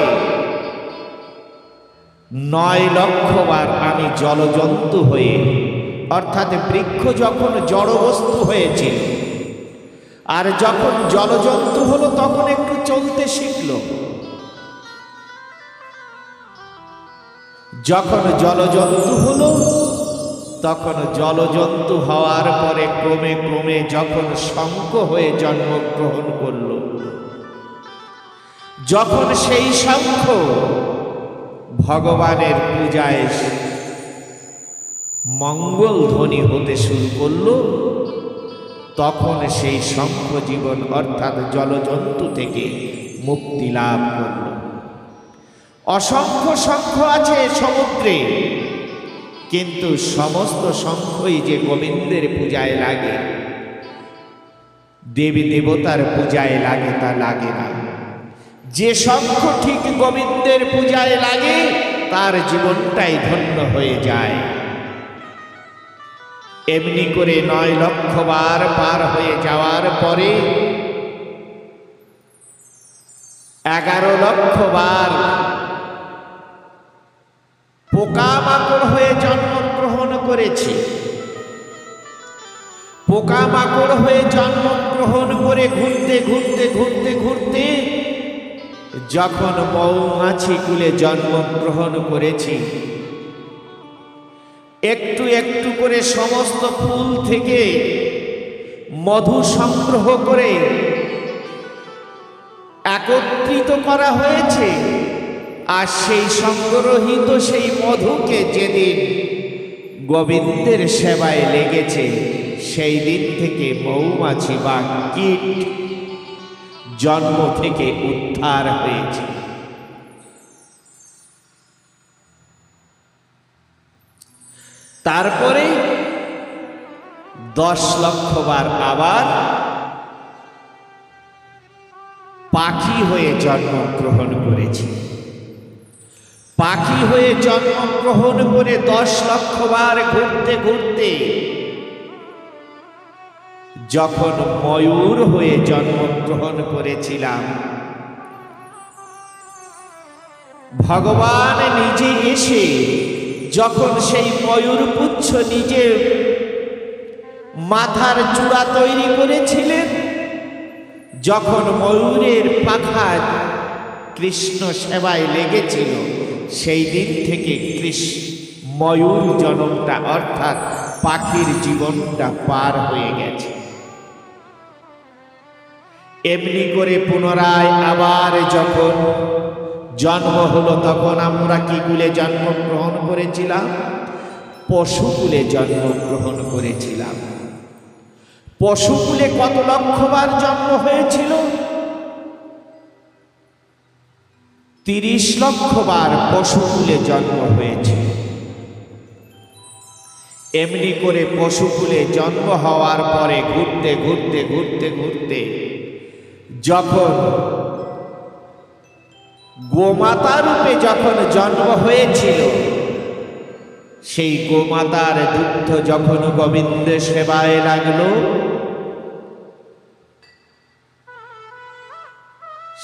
[SPEAKER 1] 9 লক্ষবার আমি জলজন্তু হয়ে, অর্থাৎ বৃক্ষ যখন জড়বস্তু হয়েছিল আর যখন জলজন্তু হলো তখন একটু চলতে শিখল। যখন জলজন্তু হলো তখন জলজন্তু হওয়ার পরে ক্রমে ক্রমে যখন শঙ্খ হয়ে জন্মগ্রহণ করল, যখন সেই শঙ্খ ভগবানের পূজায় মঙ্গল ধ্বনি হতে শুরু করল, তখন সেই শঙ্খ জীবন অর্থাৎ জলজন্তু থেকে মুক্তি লাভ করল। অসংখ্য শঙ্খ আছে সমুদ্রে, কিন্তু সমস্ত শঙ্খই যে গোবিন্দের পূজায় লাগে, দেবী দেবতার পূজায় লাগে তা লাগে না। যে শঙ্খ ঠিক গোবিন্দের পূজায় লাগে তার জীবনটাই ধন্য হয়ে যায়। এমনি করে 9 লক্ষবার পার হয়ে যাওয়ার পরে 11 লক্ষবার পোকামাকড় হয়ে জন্মগ্রহণ করেছি। পোকামাকড় হয়ে জন্মগ্রহণ করে ঘুরতে ঘুরতে ঘুরতে ঘুরতে যখন মৌমাছি কুলে জন্মগ্রহণ করেছি, একটু একটু করে সমস্ত ফুল থেকে মধু সংগ্রহ করে একত্রিত করা হয়েছে। আর সেই সংগ্রহিত সেই মধুকে যেদিন গোবিন্দের সেবায় লেগেছে, সেই দিন থেকে মৌমাছি বা কীট জন্ম থেকে উদ্ধার হয়েছে। তারপরে 10 লক্ষবার আবার পাখি হয়ে জন্মগ্রহণ করেছি। পাখি হয়ে জন্মগ্রহণ করে 10 লক্ষবার ঘুরতে ঘুরতে যখন ময়ূর হয়ে জন্মগ্রহণ করেছিলাম, ভগবান নিজে এসে যখন সেই ময়ূর পুচ্ছ নিজের মাথার চূড়া তৈরি করেছিলেন, যখন ময়ূরের পাখা কৃষ্ণ সেবায় লেগেছিল, সেই দিন থেকে ময়ূর জন্মটা অর্থাৎ পাখির জীবনটা পার হয়ে গেছে। এমনি করে পুনরায় আবার যখন জন্ম হলো, তখন আমরা কি কুলে জন্মগ্রহণ করেছিলাম? পশুকুলে জন্মগ্রহণ করেছিলাম। পশুকুলে কত লক্ষবার জন্ম হয়েছিল? 30 লক্ষবার পশুকুলে জন্ম হয়েছে। এমনি করে পশুকুলে জন্ম হওয়ার পরে ঘুরতে ঘুরতে ঘুরতে ঘুরতে যখন গোমাতা রূপে যখন জন্ম হয়েছিল, সেই গোমাতার দুগ্ধ যখন গোবিন্দের সেবায় লাগলো,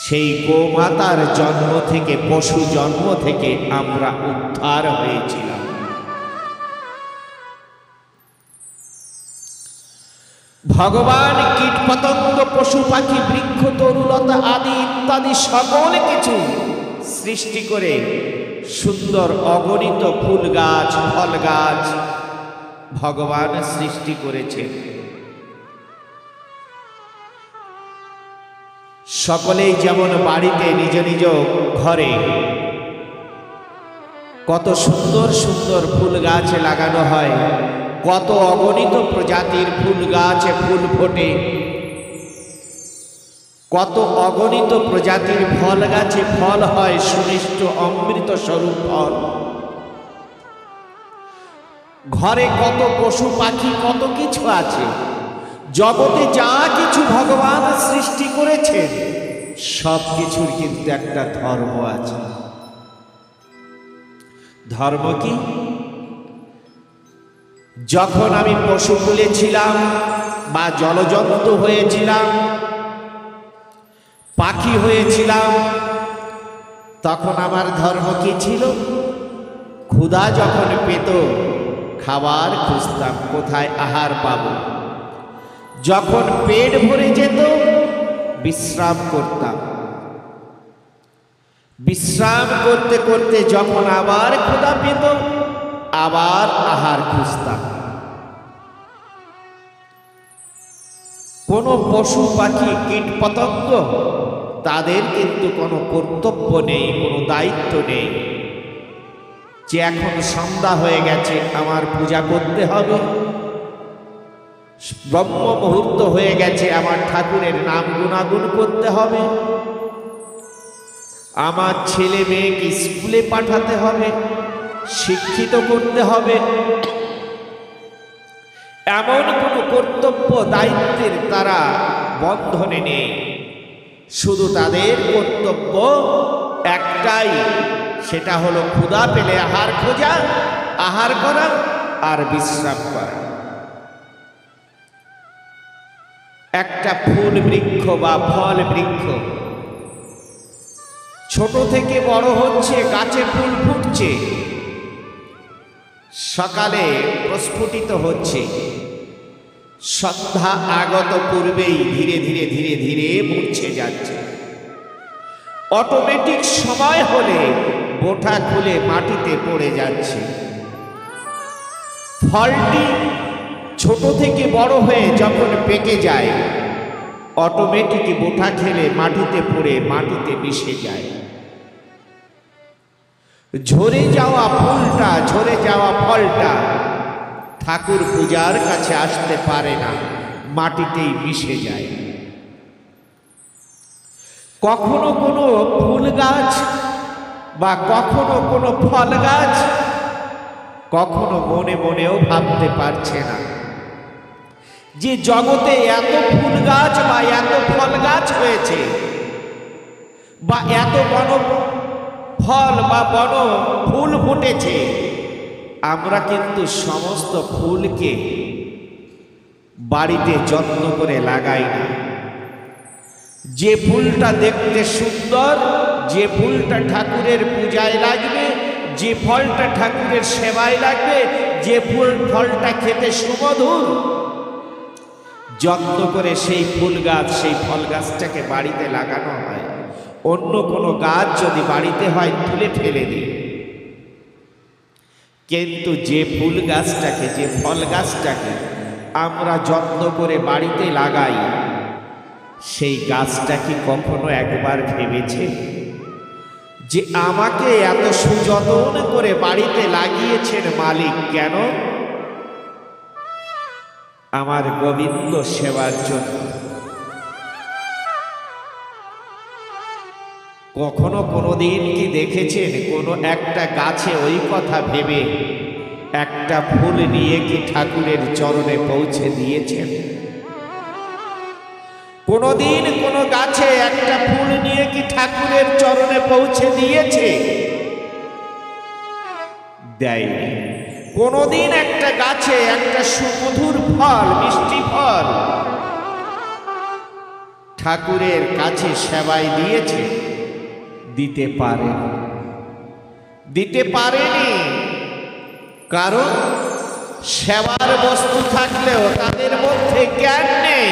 [SPEAKER 1] সেই গোমাতার জন্ম থেকে, পশু জন্ম থেকে আমরা উদ্ধার হয়েছিলাম। ভগবান কীট পতঙ্গ পশু পাখি বৃক্ষ তরুলতা আদি ইত্যাদি সকল কিছু সৃষ্টি করে সুন্দর অগণিত ফুল গাছ ফল গাছ ভগবান সৃষ্টি করেছেন। সকলেই যেমন বাড়িতে নিজ নিজ ঘরে কত সুন্দর সুন্দর ফুল গাছ লাগানো হয়, কত অগণিত প্রজাতির ফুল গাছে ফুল ফোটে, কত অগণিত প্রজাতির ফল গাছে ফল হয়, সুনিষ্ট অমৃত স্বরূপ ফল। ঘরে কত পশু পাখি, কত কিছু আছে। জগতে যা কিছু ভগবান সৃষ্টি করেছেন সব কিছুর কিন্তু একটা ধর্ম আছে। ধর্ম কি? যখন আমি পশুকুলে ছিলাম বা জলজন্তু হয়েছিলাম, পাখি হয়েছিলাম, তখন আমার ধর্ম কি ছিল? ক্ষুধা যখন পেত খাবার খুঁজতাম, কোথায় আহার পাব। যখন পেট ভরে যেত বিশ্রাম করতাম, বিশ্রাম করতে করতে যখন আবার ক্ষুধা পেত আবার আহার খুঁজতাম। কোনো পশু পাখি কীট পতঙ্গ তাদের কিন্তু কোনো কর্তব্য নেই, কোনো দায়িত্ব নেই যে এখন সন্ধ্যা হয়ে গেছে আমার পূজা করতে হবে, ব্রহ্ম মুহূর্ত হয়ে গেছে আমার ঠাকুরের নাম গুণাগুণ করতে হবে, আমার ছেলে মেয়েকে স্কুলে পাঠাতে হবে, শিক্ষিত করতে হবে। এমন কোনো কর্তব্য দায়িত্বের তারা বন্ধনে নেই। শুধু তাদের কর্তব্য একটাই, সেটা হলো ক্ষুধা পেলে আহার খোঁজা, আহার করা আর বিশ্রাম করা। একটা ফুল বৃক্ষ বা ফল বৃক্ষ ছোট থেকে বড় হচ্ছে, গাছে ফুল ফুটছে, সকালে প্রস্ফুটিত হচ্ছে, সন্ধ্যা আগত পূর্বেই ধীরে ধীরে ধীরে ধীরে মূর্ছে যাচ্ছে। অটোমেটিক সময় হলে বোটা খুলে মাটিতে পড়ে যাচ্ছে। ফলটি ছোট থেকে বড় হয়ে যখন পেকে যায় অটোমেটিক বোটা খেলে মাটিতে পড়ে মাটিতে মিশে যায়। ঝরে যাওয়া ফুলটা, ঝরে যাওয়া ফলটা ঠাকুর পূজার কাছে আসতে পারে না, মাটিতেই মিশে যায়। কখনো কোনো ফুল গাছ বা কখনো কোনো ফল গাছ কখনো মনে মনেও ভাবতে পারছে না যে জগতে এত ফুল গাছ বা এত ফল গাছ হয়েছে বা এত বন ফল বা বন ফুল ফুটেছে, আমরা কিন্তু সমস্ত ফুলকে বাড়িতে যত্ন করে লাগাই না। যে ফুলটা দেখতে সুন্দর, যে ফুলটা ঠাকুরের পূজায় লাগবে, যে ফলটা ঠাকুরের সেবায় লাগবে, যে ফলটা খেতে সুমধুর, যত্ন করে সেই ফুল গাছ, সেই ফল গাছটাকে বাড়িতে লাগানো হয়। অন্য কোনো গাছ যদি বাড়িতে হয় তুলে ফেলে দিই। কিন্তু যে ফুল গাছটাকে, যে ফল গাছটাকে আমরা যত্ন করে বাড়িতে লাগাই, সেই গাছটা কি কখনো একবার ভেবেছে যে আমাকে এত সুযত্ন করে বাড়িতে লাগিয়েছেন মালিক কেন? আমার গোবিন্দ সেবার জন্য। কখনো কোনোদিন কি দেখেছেন কোনো একটা গাছে ওই কথা ভেবে একটা ফুল নিয়ে কি ঠাকুরের চরণে পৌঁছে দিয়েছেন? কোনোদিন কোনো গাছে একটা ফুল নিয়ে কি ঠাকুরের চরণে পৌঁছে দিয়েছে? দেয়নি। কোনোদিন একটা গাছে একটা সুমধুর ফল, মিষ্টি ফল ঠাকুরের কাছে সেবায় দিয়েছে? দিতে পারে, দিতে পারেনি। কারণ সেবার বস্তু থাকলেও তাদের মধ্যে জ্ঞান নেই,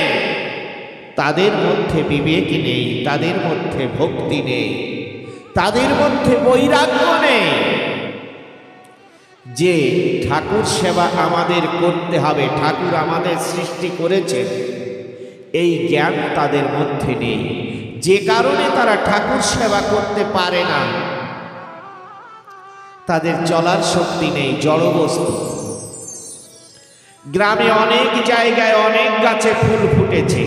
[SPEAKER 1] তাদের মধ্যে বিবেক নেই, তাদের মধ্যে ভক্তি নেই, তাদের মধ্যে বৈরাগ্য নেই। যে ঠাকুর সেবা আমাদের করতে হবে, ঠাকুর আমাদের সৃষ্টি করেছেন, এই জ্ঞান তাদের মধ্যে নেই, যে কারণে তারা ঠাকুর সেবা করতে পারে না। তাদের চলার শক্তি নেই, জড়বস্তু। গ্রামে অনেক জায়গায় অনেক গাছে ফুল ফুটেছে,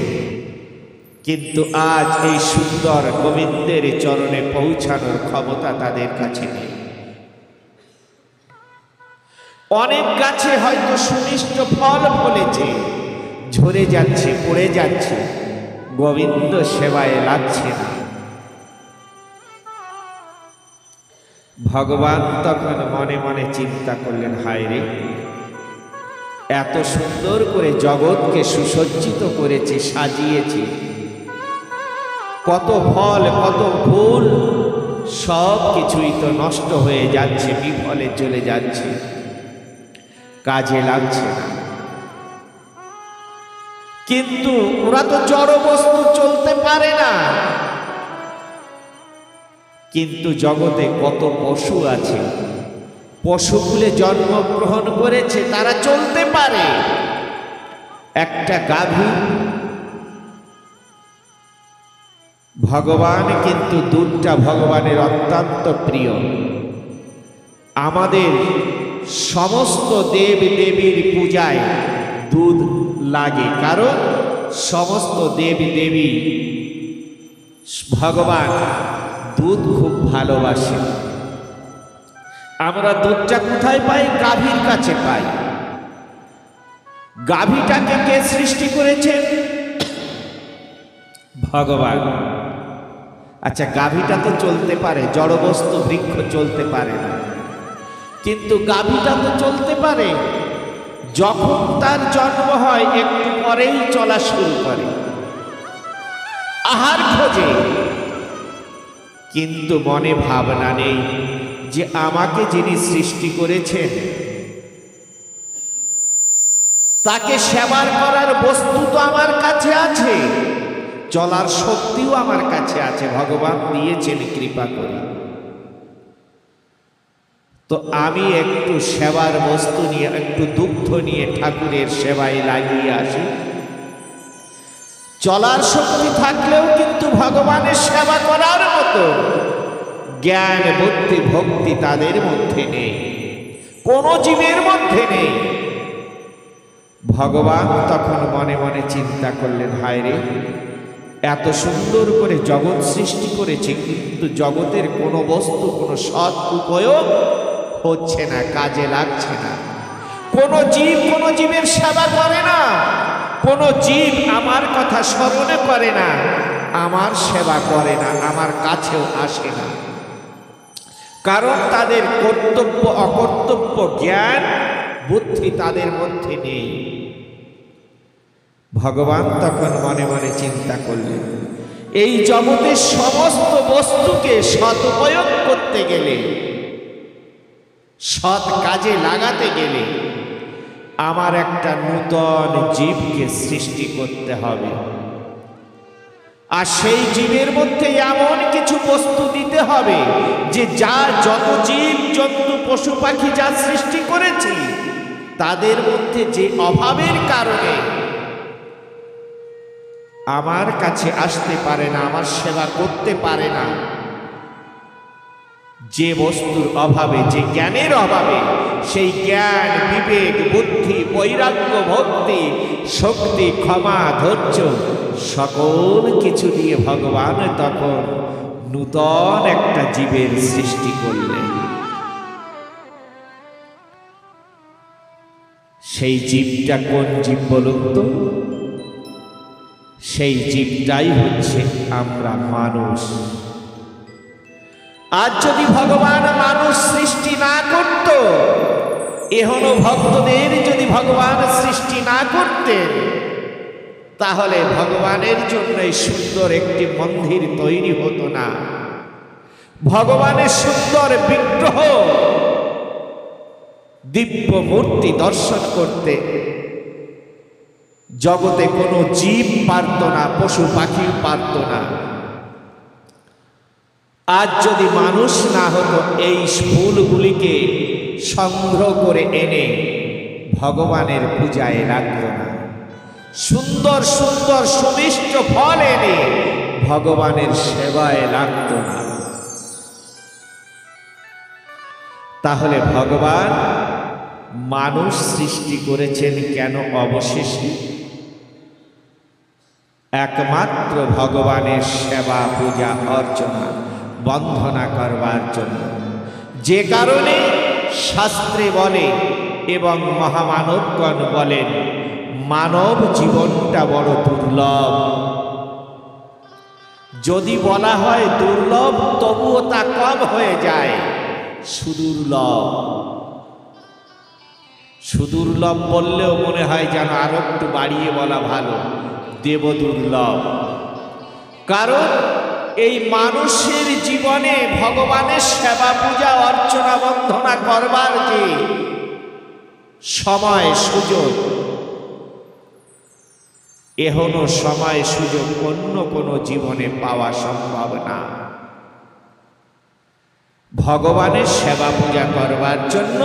[SPEAKER 1] কিন্তু আজ এই সুন্দর গোবিন্দের চরণে পৌঁছানোর ক্ষমতা তাদের কাছে নেই। অনেক গাছে হয়তো সুমিষ্ট ফল ফলেছে, ঝরে যাচ্ছে, পড়ে যাচ্ছে, গোবিন্দ সেবায় লাগছে না। ভগবান তখন মনে মনে চিন্তা করলেন, হায় রে, এত সুন্দর করে জগৎকে সুসজ্জিত করেছে, সাজিয়েছে, কত ফল কত ফুল, সব কিছুই তো নষ্ট হয়ে যাচ্ছে, বিফলে চলে যাচ্ছে, কাজে লাগছে না। কিন্তু ওরা তো জড় বস্তু, চলতে পারে না। কিন্তু জগতে কত পশু আছে, পশুকুলে জন্মগ্রহণ করেছে, তারা চলতে পারে। একটা গাভী, ভগবান কিন্তু দুধটা ভগবানের অত্যন্ত প্রিয়। আমাদের সমস্ত দেব দেবীর পূজায় দুধ লাগে, কারণ সমস্ত দেব দেবী ভগবান দুধ খুব ভালোবাসে। আমরা দুধটা কোথায় পাই? গাভীর কাছে পাই। গাভীটাকে কে সৃষ্টি করেছেন? ভগবান। আচ্ছা, গাভীটা তো চলতে পারে, জড়বস্তু বৃক্ষ চলতে পারে না, কিন্তু গাভীটা তো চলতে পারে। যখন তার জন্ম হয় একটু পরেই চলা শুরু করে, আহার খোঁজে, কিন্তু মনে ভাবনা নেই যে আমাকে যিনি সৃষ্টি করেছেন তাকে সেবার করার বস্তু তো আমার কাছে আছে, চলার শক্তিও আমার কাছে আছে, ভগবান দিয়েছেন কৃপা করে। তো আমি একটু সেবার বস্তু নিয়ে, একটু দুগ্ধ নিয়ে ঠাকুরের সেবায় লাগিয়ে আসি। চলার শক্তি থাকলেও কিন্তু ভগবানের সেবা করার মতো জ্ঞান বুদ্ধি ভক্তি তাদের মধ্যে নেই, কোনো জীবের মধ্যে নেই। ভগবান তখন মনে মনে চিন্তা করলেন, হায় রে, এত সুন্দর করে জগৎ সৃষ্টি করেছে, কিন্তু জগতের কোনো বস্তু কোনো সৎ উপয়োগ হচ্ছে না, কাজে লাগছে না। কোনো জীব কোনো জীবের সেবা করে না, কোনো জীব আমার কথা স্মরণে করে না, আমার সেবা করে না, আমার কাছেও আসে না। কারণ তাদের কর্তব্য অকর্তব্য জ্ঞান বুদ্ধি তাদের মধ্যে নেই। ভগবান তখন মনে মনে চিন্তা করলেন, এই জগতের সমস্ত বস্তুকে সদুপয়োগ করতে গেলে, সৎ কাজে লাগাতে গেলে আমার একটা নূতন জীবকে সৃষ্টি করতে হবে। আর সেই জীবের মধ্যে এমন কিছু বস্তু দিতে হবে যে যা যত জীব জন্তু পশু পাখি যা সৃষ্টি করেছি তাদের মধ্যে যে অভাবের কারণে আমার কাছে আসতে পারে না, আমার সেবা করতে পারে না, যে বস্তুর অভাবে, যে জ্ঞানের অভাবে, সেই জ্ঞান বিবেক বুদ্ধি বৈরাগ্য ভক্তি শক্তি ক্ষমা ধৈর্য সকল কিছু দিয়ে ভগবান তখন নূতন একটা জীবের সৃষ্টি করলেন। সেই জীবটা কোন জীব বলুন তো? সেই জীবটাই হচ্ছে আমরা মানুষ। আজ যদি ভগবান মানুষ সৃষ্টি না করত, এহনো ভক্তদের যদি ভগবান সৃষ্টি না করতেন, তাহলে ভগবানের জন্য সুন্দর একটি মন্দির তৈরি হতো না, ভগবানের সুন্দর বিগ্রহ দিব্য মূর্তি দর্শন করতে জগতে কোনো জীব পারত না, পশু পাখি পারত না। আজ যদি মানুষ না হতো এই ফুলগুলিকে সংগ্রহ করে এনে ভগবানের পূজায় রাখত না, সুন্দর সুন্দর সুমিষ্ট ফল এনে ভগবানের সেবায় রাখত না, তাহলে ভগবান মানুষ সৃষ্টি করেছেন কেন অবশেষে? একমাত্র ভগবানের সেবা পূজা অর্চনা বন্দনা করবার জন্য। যে কারণে শাস্ত্রে বলে এবং মহামানবগণ বলেন, মানব জীবনটা বড় দুর্লভ। যদি বলা হয় দুর্লভ, তবুও তা কম হয়ে যায় সুদুর্লভ। সুদুর্লভ বললেও মনে হয় যেন আরো একটু বাড়িয়ে বলা ভালো, দেবদুর্লভ। কারণ এই মানুষের জীবনে ভগবানের সেবা পূজা অর্চনা বন্দনা করবার যে সময় সুযোগ, এখনো সময় সুযোগ অন্য কোনো জীবনে পাওয়া সম্ভব না। ভগবানের সেবা পূজা করবার জন্য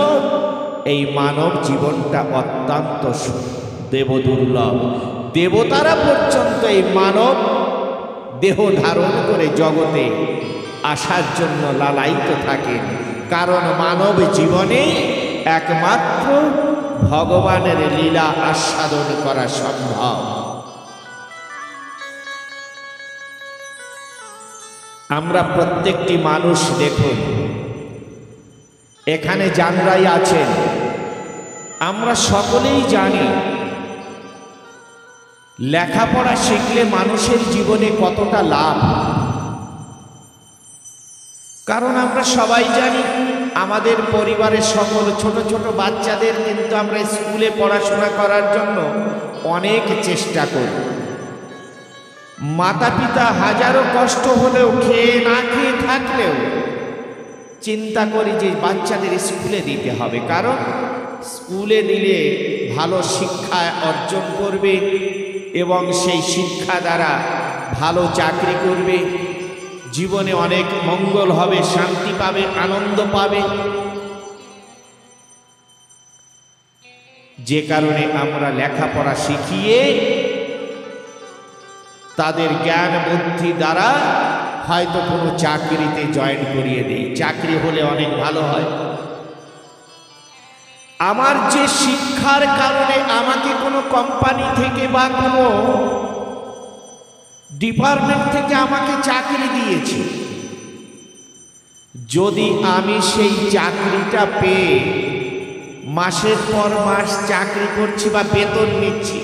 [SPEAKER 1] এই মানব জীবনটা অত্যন্ত দেবদুর্লভ। দেবতারা পর্যন্ত এই মানব দেহ ধারণ করে জগতে আসার জন্য লালায়িত থাকেন, কারণ মানব জীবনে একমাত্র ভগবানের লীলা আস্বাদন করা সম্ভব। আমরা প্রত্যেকটি মানুষ দেখুন, এখানে যারাই আছেন আমরা সকলেই জানি লেখাপড়া শিখলে মানুষের জীবনে কতটা লাভ। কারণ আমরা সবাই জানি আমাদের পরিবারের সকল ছোট ছোট বাচ্চাদের কিন্তু আমরা স্কুলে পড়াশোনা করার জন্য অনেক চেষ্টা করি। মাতা পিতা হাজারো কষ্ট হলেও খেয়ে না খেয়ে থাকলেও চিন্তা করি যে বাচ্চাদের স্কুলে দিতে হবে, কারণ স্কুলে দিলে ভালো শিক্ষা অর্জন করবে এবং সেই শিক্ষা দ্বারা ভালো চাকরি করবে, জীবনে অনেক মঙ্গল হবে, শান্তি পাবে, আনন্দ পাবে। যে কারণে আমরা লেখাপড়া শিখিয়ে তাদের জ্ঞান বুদ্ধি দ্বারা হয়তো কোনো চাকরিতে জয়েন করিয়ে দিই, চাকরি হলে অনেক ভালো হয়। আমার যে শিক্ষার কারণে আমাকে কোনো কোম্পানি থেকে বা কোনো ডিপার্টমেন্ট থেকে আমাকে চাকরি দিয়েছে, যদি আমি সেই চাকরিটা পেয়ে মাসের পর মাস চাকরি করছি বা বেতন নিচ্ছি,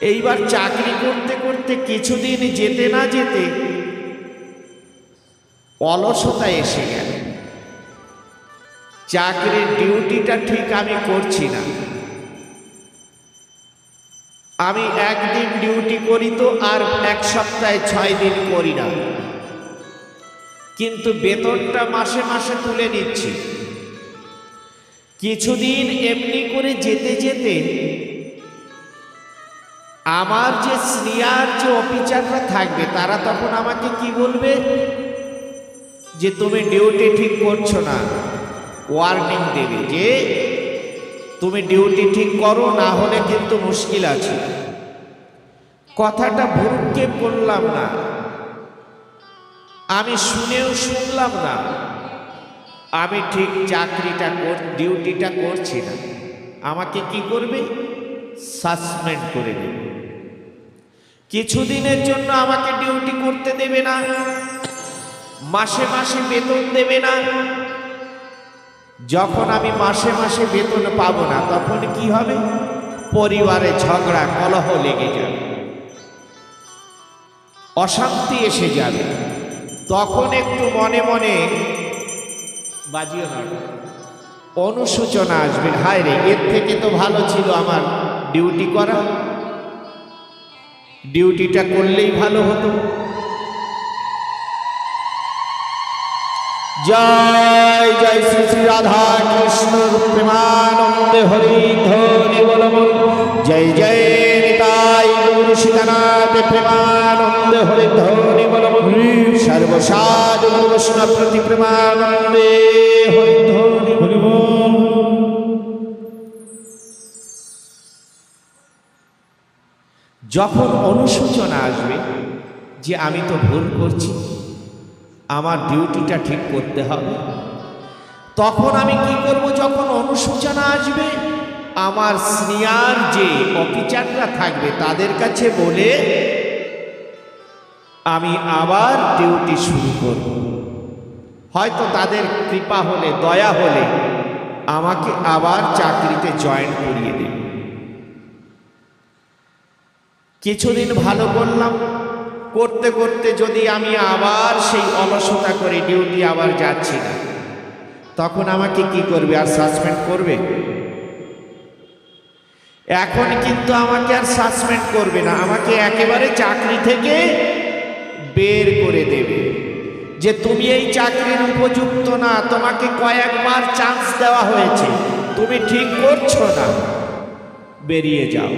[SPEAKER 1] এইবার চাকরি করতে করতে কিছুদিন যেতে না যেতে অলসতা এসে গেল, চাকরির ডিউটিটা ঠিক আমি করছি না। আমি একদিন ডিউটি করি তো আর এক সপ্তাহে 6 দিন করি না, কিন্তু বেতনটা মাসে মাসে তুলে নিচ্ছি। কিছুদিন এমনি করে যেতে যেতে আমার যে সিনিয়র যে অফিসাররা থাকবে তারা তখন আমাকে কি বলবে, যে তুমি ডিউটি ঠিক করছো না, ওয়ার্নিং দেবে যে তুমি ডিউটি ঠিক করো, না হলে কিন্তু মুশকিল আছে। কথাটা ভুরুকে বললাম না, আমি শুনেও শুনলাম না, আমি ঠিক চাকরিটা ডিউটিটা করছি না, আমাকে কি করবে, সাসপেন্ড করে দেবে। কিছুদিনের জন্য আমাকে ডিউটি করতে দেবে না, মাসে মাসে বেতন দেবে না। যখন আমি মাসে মাসে বেতন পাবো না তখন কি হবে, পরিবারে ঝগড়া কলহ লেগে যাবে, অশান্তি এসে যাবে। তখন একটু মনে মনে বাজিও না, অনুশোচনা আসবে, হায় রে এর থেকে তো ভালো ছিল আমার ডিউটি করা, ডিউটিটা করলেই ভালো হতো। জয় জয় শ্রী শ্রী রাধা কৃষ্ণ প্রেমানন্দে হরি ধ্বনি বলবো, জয় জয় নিতাই গৌর সীতানাথ প্রেমানন্দ। প্রেমানন্দে হরিধ্বনি বলম সর্বসাধু বৈষ্ণব প্রতি প্রেমানন্দে হরিধ্বনি বলব। যখন অনুশোচনা আসবে যে আমি তো ভুল করছি, আমার ডিউটিটা ঠিক করতে হবে, তখন আমি কি করব? যখন অনুশোচনা আসবে, আমার সিনিয়র যে অফিসাররা থাকবে তাদের কাছে বলে আমি আবার ডিউটি শুরু করব। হয়তো তাদের কৃপা হলে, দয়া হলে আমাকে আবার চাকরিতে জয়েন করিয়ে দেবে। কিছুদিন ভালো করলাম, করতে করতে যদি আমি আবার সেই অলসতা করে ডিউটি আবার যাচ্ছি না, তখন আমাকে কি করবে? আর সাসপেন্ড করবে? এখন কিন্তু আমাকে আর সাসপেন্ড করবে না, আমাকে একেবারে চাকরি থেকে বের করে দেবে যে তুমি এই চাকরির উপযুক্ত না, তোমাকে কয়েকবার চান্স দেওয়া হয়েছে, তুমি ঠিক করছো না, বেরিয়ে যাও।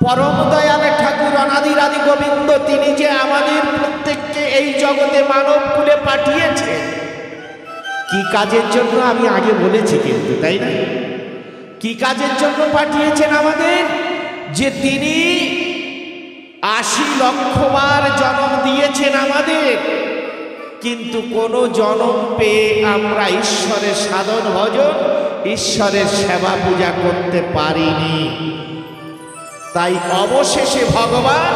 [SPEAKER 1] পরম দয়ালে ঠাকুর অনাদির আদি গোবিন্দ, তিনি যে আমাদের প্রত্যেককে এই জগতে মানব কুলে পাঠিয়েছে, কি কাজের জন্য আমি আগে বলেছি কিন্তু, তাই না? কি কাজের জন্য পাঠিয়েছেন আমাদের? যে তিনি ৮০ লক্ষ বার জন্ম দিয়েছেন আমাদের, কিন্তু কোনো জন্ম পেয়ে আমরা ঈশ্বরের সাধন ভজন, ঈশ্বরের সেবা পূজা করতে পারিনি। তাই অবশেষে ভগবান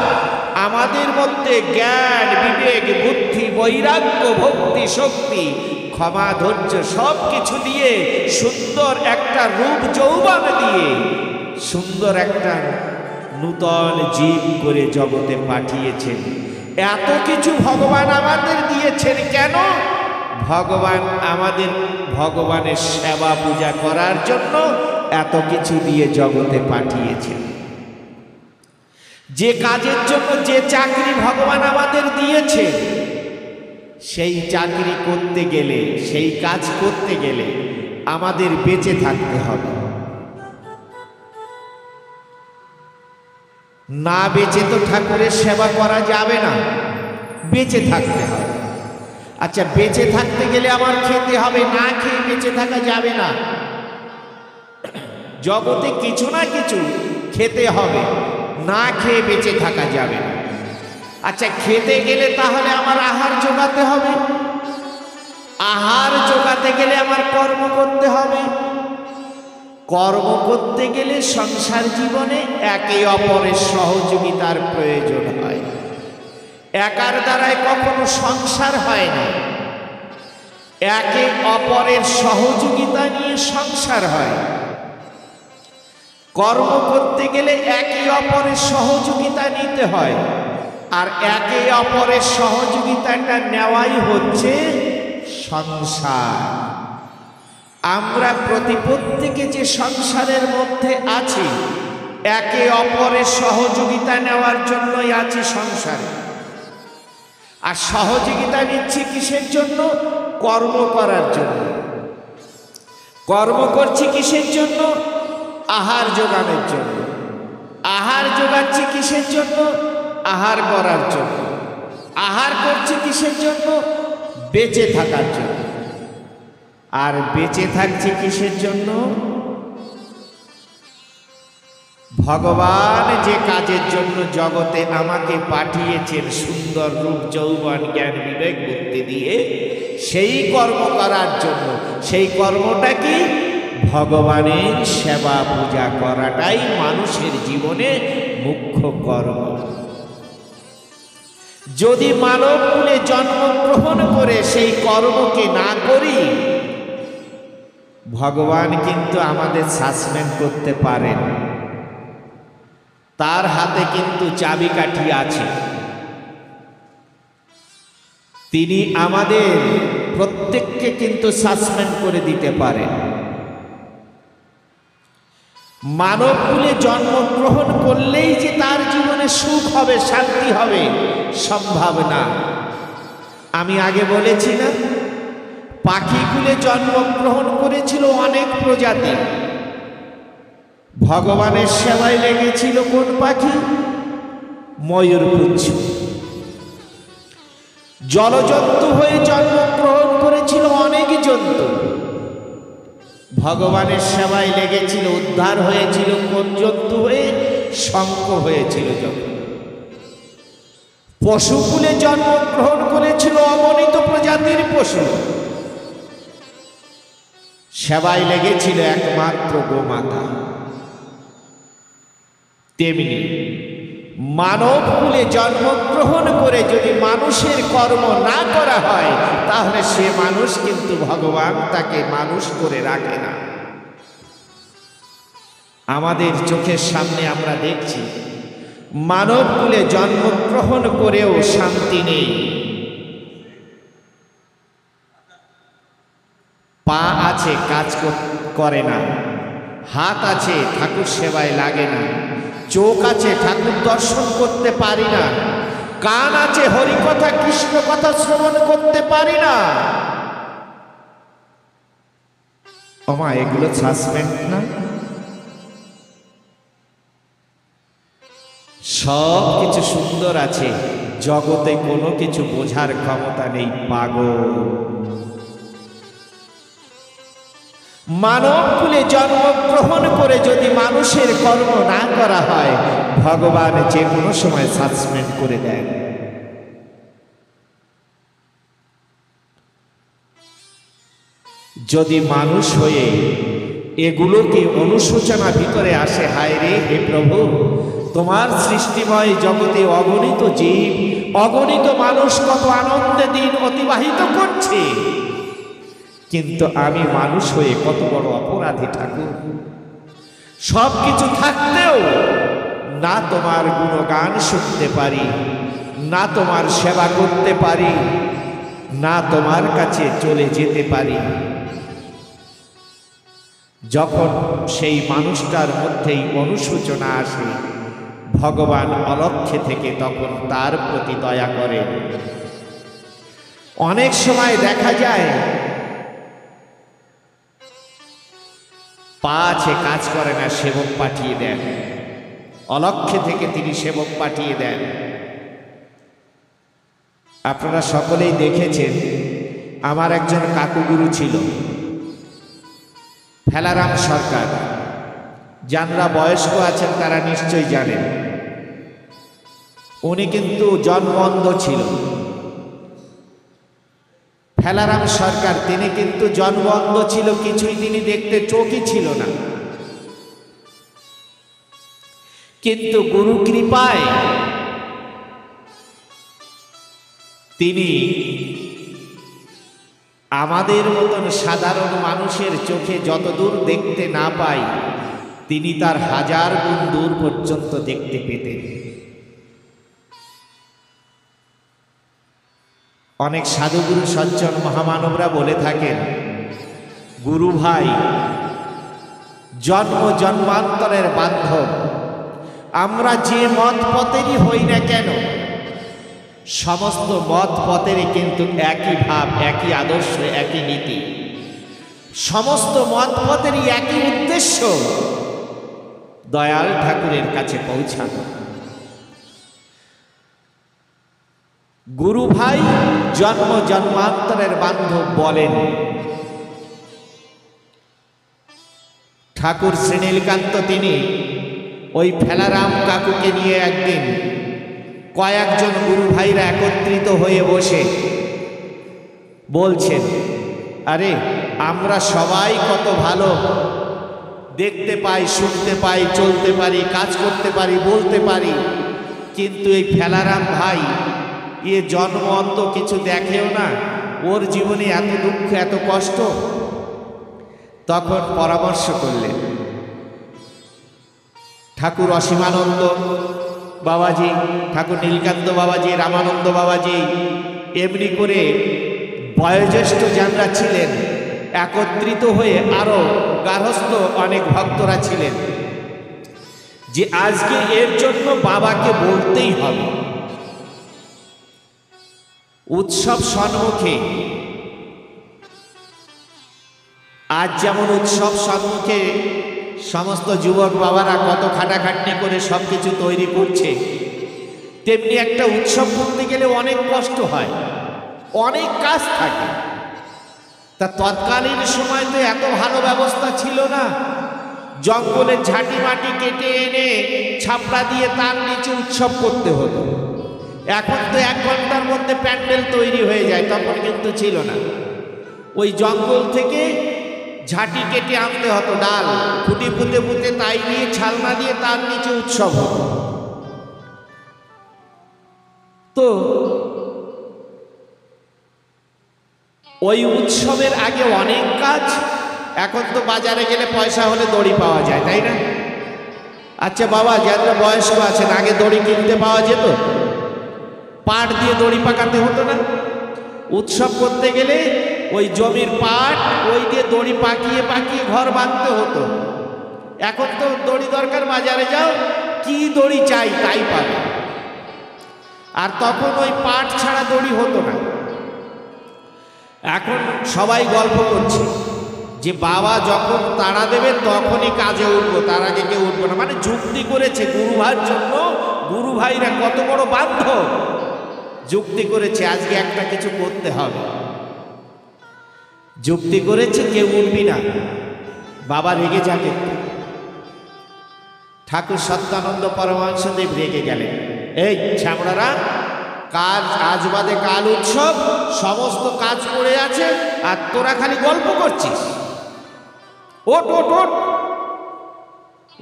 [SPEAKER 1] আমাদের মধ্যে জ্ঞান, বিবেক, বুদ্ধি, বৈরাগ্য, ভক্তি, শক্তি, ক্ষমা, ধৈর্য সব কিছু দিয়ে, সুন্দর একটা রূপ যৌবন দিয়ে, সুন্দর একটা নূতন জীব করে জগতে পাঠিয়েছেন। এত কিছু ভগবান আমাদের দিয়েছেন কেন? ভগবান আমাদের ভগবানের সেবা পূজা করার জন্য এত কিছু দিয়ে জগতে পাঠিয়েছেন। যে কাজের জন্য, যে চাকরি ভগবান আমাদের দিয়েছে, সেই চাকরি করতে গেলে, সেই কাজ করতে গেলে আমাদের বেঁচে থাকতে হবে। না বেঁচে তো ঠাকুরের সেবা করা যাবে না, বেঁচে থাকতে হবে। আচ্ছা, বেঁচে থাকতে গেলে আমার খেতে হবে, না খেয়ে বেঁচে থাকা যাবে না। জগতে কিছু না কিছু খেতে হবে, না খেয়ে বেঁচে থাকা যাবে না। আচ্ছা, খেতে গেলে তাহলে আমার আহার জোগাতে হবে, আহার জোগাতে গেলে আমার কর্ম করতে হবে, কর্ম করতে গেলে সংসার জীবনে একে অপরের সহযোগিতার প্রয়োজন হয়। একার দ্বারায় কখনো সংসার হয় না, একে অপরের সহযোগিতা নিয়ে সংসার হয়। কর্ম করতে গেলে একে অপরের সহযোগিতা নিতে হয়, আর একে অপরের সহযোগিতাটা নেওয়াই হচ্ছে সংসার। আমরা প্রত্যেকে যে সংসারের মধ্যে আছি, একে অপরের সহযোগিতা নেওয়ার জন্যই আছি সংসারে। আর সহযোগিতা নিচ্ছি কিসের জন্য? কর্ম করার জন্য। কর্ম করছি কিসের জন্য? আহার জোগানোর জন্য। আহার জোগাচ্ছি কিসের জন্য? আহার করার জন্য। আহার করছি কিসের জন্য? বেঁচে থাকার জন্য। আর বেঁচে থাকছি কিসের জন্য? ভগবান যে কাজের জন্য জগতে আমাকে পাঠিয়েছেন, সুন্দর রূপ যৌবন জ্ঞান বিবেক বুদ্ধি দিয়ে, সেই কর্ম করার জন্য। সেই কর্মটা কি? ভগবানের সেবা পূজা করাটাই মানুষের জীবনে মুখ্য কর্ম। যদি মানব কুলে জন্মগ্রহণ করে সেই কর্মকে না করি, ভগবান কিন্তু আমাদের সাসপেন্ড করতে পারেন। তার হাতে কিন্তু চাবিকাঠি আছে। তিনি আমাদের প্রত্যেককে কিন্তু সাসপেন্ড করে দিতে পারেন। মানব কুলে জন্মগ্রহণ করলেই যে তার জীবনে সুখ হবে, শান্তি হবে, সম্ভব না। আমি আগে বলেছি না, পাখিকুলে জন্মগ্রহণ করেছিল অনেক প্রজাতি, ভগবানের সেবায় লেগেছিল কোন পাখি? ময়ূরপুচ্ছ। জলজন্তু হয়ে জন্মগ্রহণ করেছিল অনেক জন্তু। ভগবানের সেবায় লেগেছিল, উদ্ধার হয়েছিল কোন জন্তু হয়ে? শঙ্খ হয়েছিল যখন। পশুকুলে জন্মগ্রহণ করেছিল অগণিত প্রজাতির পশু। সেবায় লেগেছিল একমাত্র গোমাতা। তেমনি মানব কুলে জন্মগ্রহণ করে যদি মানুষের কর্ম না করা হয়, তাহলে সে মানুষ কিন্তু ভগবান তাকে মানুষ করে রাখে না। আমাদের চোখের সামনে আমরা দেখছি মানব কুলে জন্মগ্রহণ করেও শান্তি নেই। পা আছে, কাজ করে না। হাত আছে, ঠাকুর সেবায় লাগে না। চোখ আছে, ঠাকুর দর্শন করতে পারি না। কান আছে, হরিকথা কৃষ্ণ কথা শ্রবণ করতে পারি না। ওমা, এগুলো সাসপেন্ড না? সব কিছু সুন্দর আছে, জগতে কোনো কিছু বোঝার ক্ষমতা নেই। পাগল। মানব কুলে জন্মগ্রহণ করে যদি মানুষের কর্ম না করা হয়, ভগবান যে কোনো সময় সাসপেন্ড করে দেন। যদি মানুষ হয়ে এগুলোকে অনুশোচনা ভিতরে আসে, হায় রে, হে প্রভু, তোমার সৃষ্টিময় জগতে অগণিত জীব, অগণিত মানুষ কত আনন্দে দিন অতিবাহিত করছে, কিন্তু আমি মানুষ হয়ে কত বড় অপরাধী ঠাকুর। সব কিছু থাকতেও না তোমার গুণগান শুনতে পারি, না তোমার সেবা করতে পারি, না তোমার কাছে চলে যেতে পারি। যখন সেই মানুষটার মধ্যেই অনুশোচনা আসে, ভগবান অলক্ষ্যে থেকে তখন তার প্রতি দয়া করেন। অনেক সময় দেখা যায় পা আছে, কাজ করে না, সেবক পাঠিয়ে দেন। অলক্ষ্যে থেকে তিনি সেবক পাঠিয়ে দেন। আপনারা সকলেই দেখেছেন, আমার একজন কাকুগুরু ছিল, ফেলারাম সরকার। যারা বয়স্ক আছেন তারা নিশ্চয়ই জানেন। উনি কিন্তু জন্ম অন্ধ ছিল। ফেলারাম সরকার, তিনি কিন্তু জন্ম অন্ধ ছিল, কিছুই তিনি দেখতে চোখই ছিল না। কিন্তু গুরু কৃপায় তিনি আমাদের মতন সাধারণ মানুষের চোখে যতদূর দেখতে না পাই, তিনি তার 1000 গুণ দূর পর্যন্ত দেখতে পেতেন। অনেক সাধুগুরু সজ্জন মহামানবরা বলে থাকেন, গুরু ভাই জন্ম জন্মান্তরের বান্ধব। আমরা যে মত পথেরই হই না কেন, সমস্ত মত পথেরই কিন্তু একই ভাব, একই আদর্শ, একই নীতি। সমস্ত মত পথেরই একই উদ্দেশ্য, দয়াল ঠাকুরের কাছে পৌঁছানো। গুরু ভাই জন্ম জন্মান্তরের বান্ধব বলেন। ঠাকুর শ্রীনীলকান্ত তিনি ওই ফেলারাম কাকুকে নিয়ে একদিন কয়েকজন গুরু ভাইরা একত্রিত হয়ে বসে বলছেন, আরে আমরা সবাই কত ভালো, দেখতে পাই, শুনতে পাই, চলতে পারি, কাজ করতে পারি, বলতে পারি, কিন্তু এই ফেলারাম ভাই এ জন্ম অন্ধ, কিছু দেখেও না, ওর জীবনে এত দুঃখ, এত কষ্ট। তখন পরামর্শ করলেন ঠাকুর অসীমানন্দ বাবাজি, ঠাকুর নীলকান্ত বাবাজি, রামানন্দ বাবাজি, এমনি করে বয়োজ্যেষ্ঠ যারা ছিলেন একত্রিত হয়ে, আরো গার্হস্থ অনেক ভক্তরা ছিলেন, যে আজকে এর জন্য বাবাকে বলতেই হবে। উৎসব সম্মুখে, আজ যেমন উৎসব সম্মুখে সমস্ত যুবক বাবারা কত খাটাখাটনি করে সব কিছু তৈরি করছে, তেমনি একটা উৎসব করতে গেলে অনেক কষ্ট হয়, অনেক কাজ থাকে। তা তৎকালীন সময় তো এত ভালো ব্যবস্থা ছিল না। জঙ্গলের ঝাঁটি মাটি কেটে এনে ছাপড়া দিয়ে তার নিচে উৎসব করতে হতো। এখন তো 1 ঘন্টার মধ্যে প্যান্ডেল তৈরি হয়ে যায়, তখন কিন্তু ছিল না। ওই জঙ্গল থেকে ঝাঁটি কেটে আনতে হতো, ডাল ফুটে ফুটে ফুটে তাই দিয়ে ছালনা দিয়ে তার নিচে উৎসব হতো। তো ওই উৎসবের আগে অনেক কাজ। এখন তো বাজারে গেলে পয়সা হলে দড়ি পাওয়া যায়, তাই না? আচ্ছা বাবা, যারা বয়স্ক আছেন, আগে দড়ি কিনতে পাওয়া যেত? পাট দিয়ে দড়ি পাকাতে হতো না? উৎসব করতে গেলে ওই জমির পাট, ওই দিয়ে দড়ি পাকিয়ে পাকিয়ে ঘর বাঁধতে হতো। এখন তো দড়ি দরকার, বাজারে যাও, কি দড়ি চাই তাই পাবে। আর তখন ওই পাট ছাড়া দড়ি হতো না। এখন সবাই গল্প করছে যে বাবা যখন তাড়া দেবে তখনই কাজে উঠবো, তার আগে কেউ উঠবো না। মানে যুক্তি করেছে গুরু ভাইয়ের জন্য। গুরু ভাইরা কত বড় বান্ধব, যুক্তি করেছে আজকে একটা কিছু করতে হবে। যুক্তি করেছে কেউ উঠবি না, বাবা রেগে যাবে। ঠাকুর সত্যানন্দ পরমহংসদেব রেগে গেলেন, এই ছামড়ারা, কাজ আজ বাদে কাল উৎসব, সমস্ত কাজ পড়ে আছে আর তোরা খালি গল্প করছিস। ওঠ ওঠ ওঠ।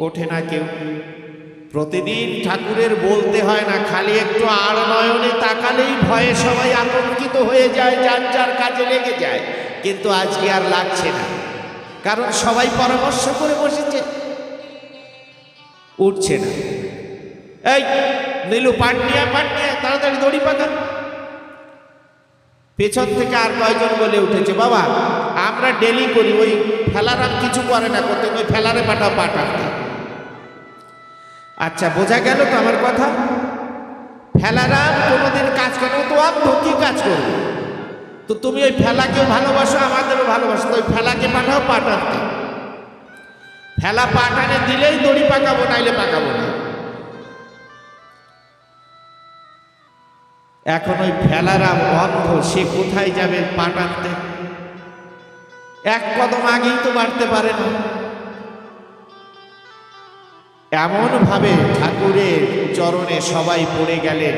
[SPEAKER 1] ওঠে না কেউ। প্রতিদিন ঠাকুরের বলতে হয় না, খালি একটু আর নয়নে তাকালেই ভয়ে সবাই আতঙ্কিত হয়ে যায়, যার যার কাজে লেগে যায়। কিন্তু আজকে আর লাগছে না, কারণ সবাই পরামর্শ করে বসেছে, উঠছে না। এই নীলু, পাটনিয়া পাটনিয়া, তাড়াতাড়ি দড়ি পাকা। পেছন থেকে আর কয়জন বলে উঠেছে, বাবা আমরা ডেলি করি, ওই ফেলারাম কিছু করে না, করতে ওই ফেলারে পাঠাও পাঠাতে। আচ্ছা, বোঝা গেল তো আমার কথা? ফেলারাম কোনোদিন কাজ করে তো অন্ধ, কি কাজ করবে? তো তুমি ওই ফেলাকেও ভালোবাসো, আমাদেরও ভালোবাসো, তো ওই ফেলাকে পাঠাও পাঠাতে। ফেলা পাঠানে দিলেই দড়ি পাকাবো, নাইলে পাকাবো না। এখন ওই ফেলারাম অন্ধ, সে কোথায় যাবে পাঠাতে? 1 কদম আগেই তো বাড়তে পারে না। এমন ভাবে ঠাকুরের চরণে সবাই পড়ে গেলেন।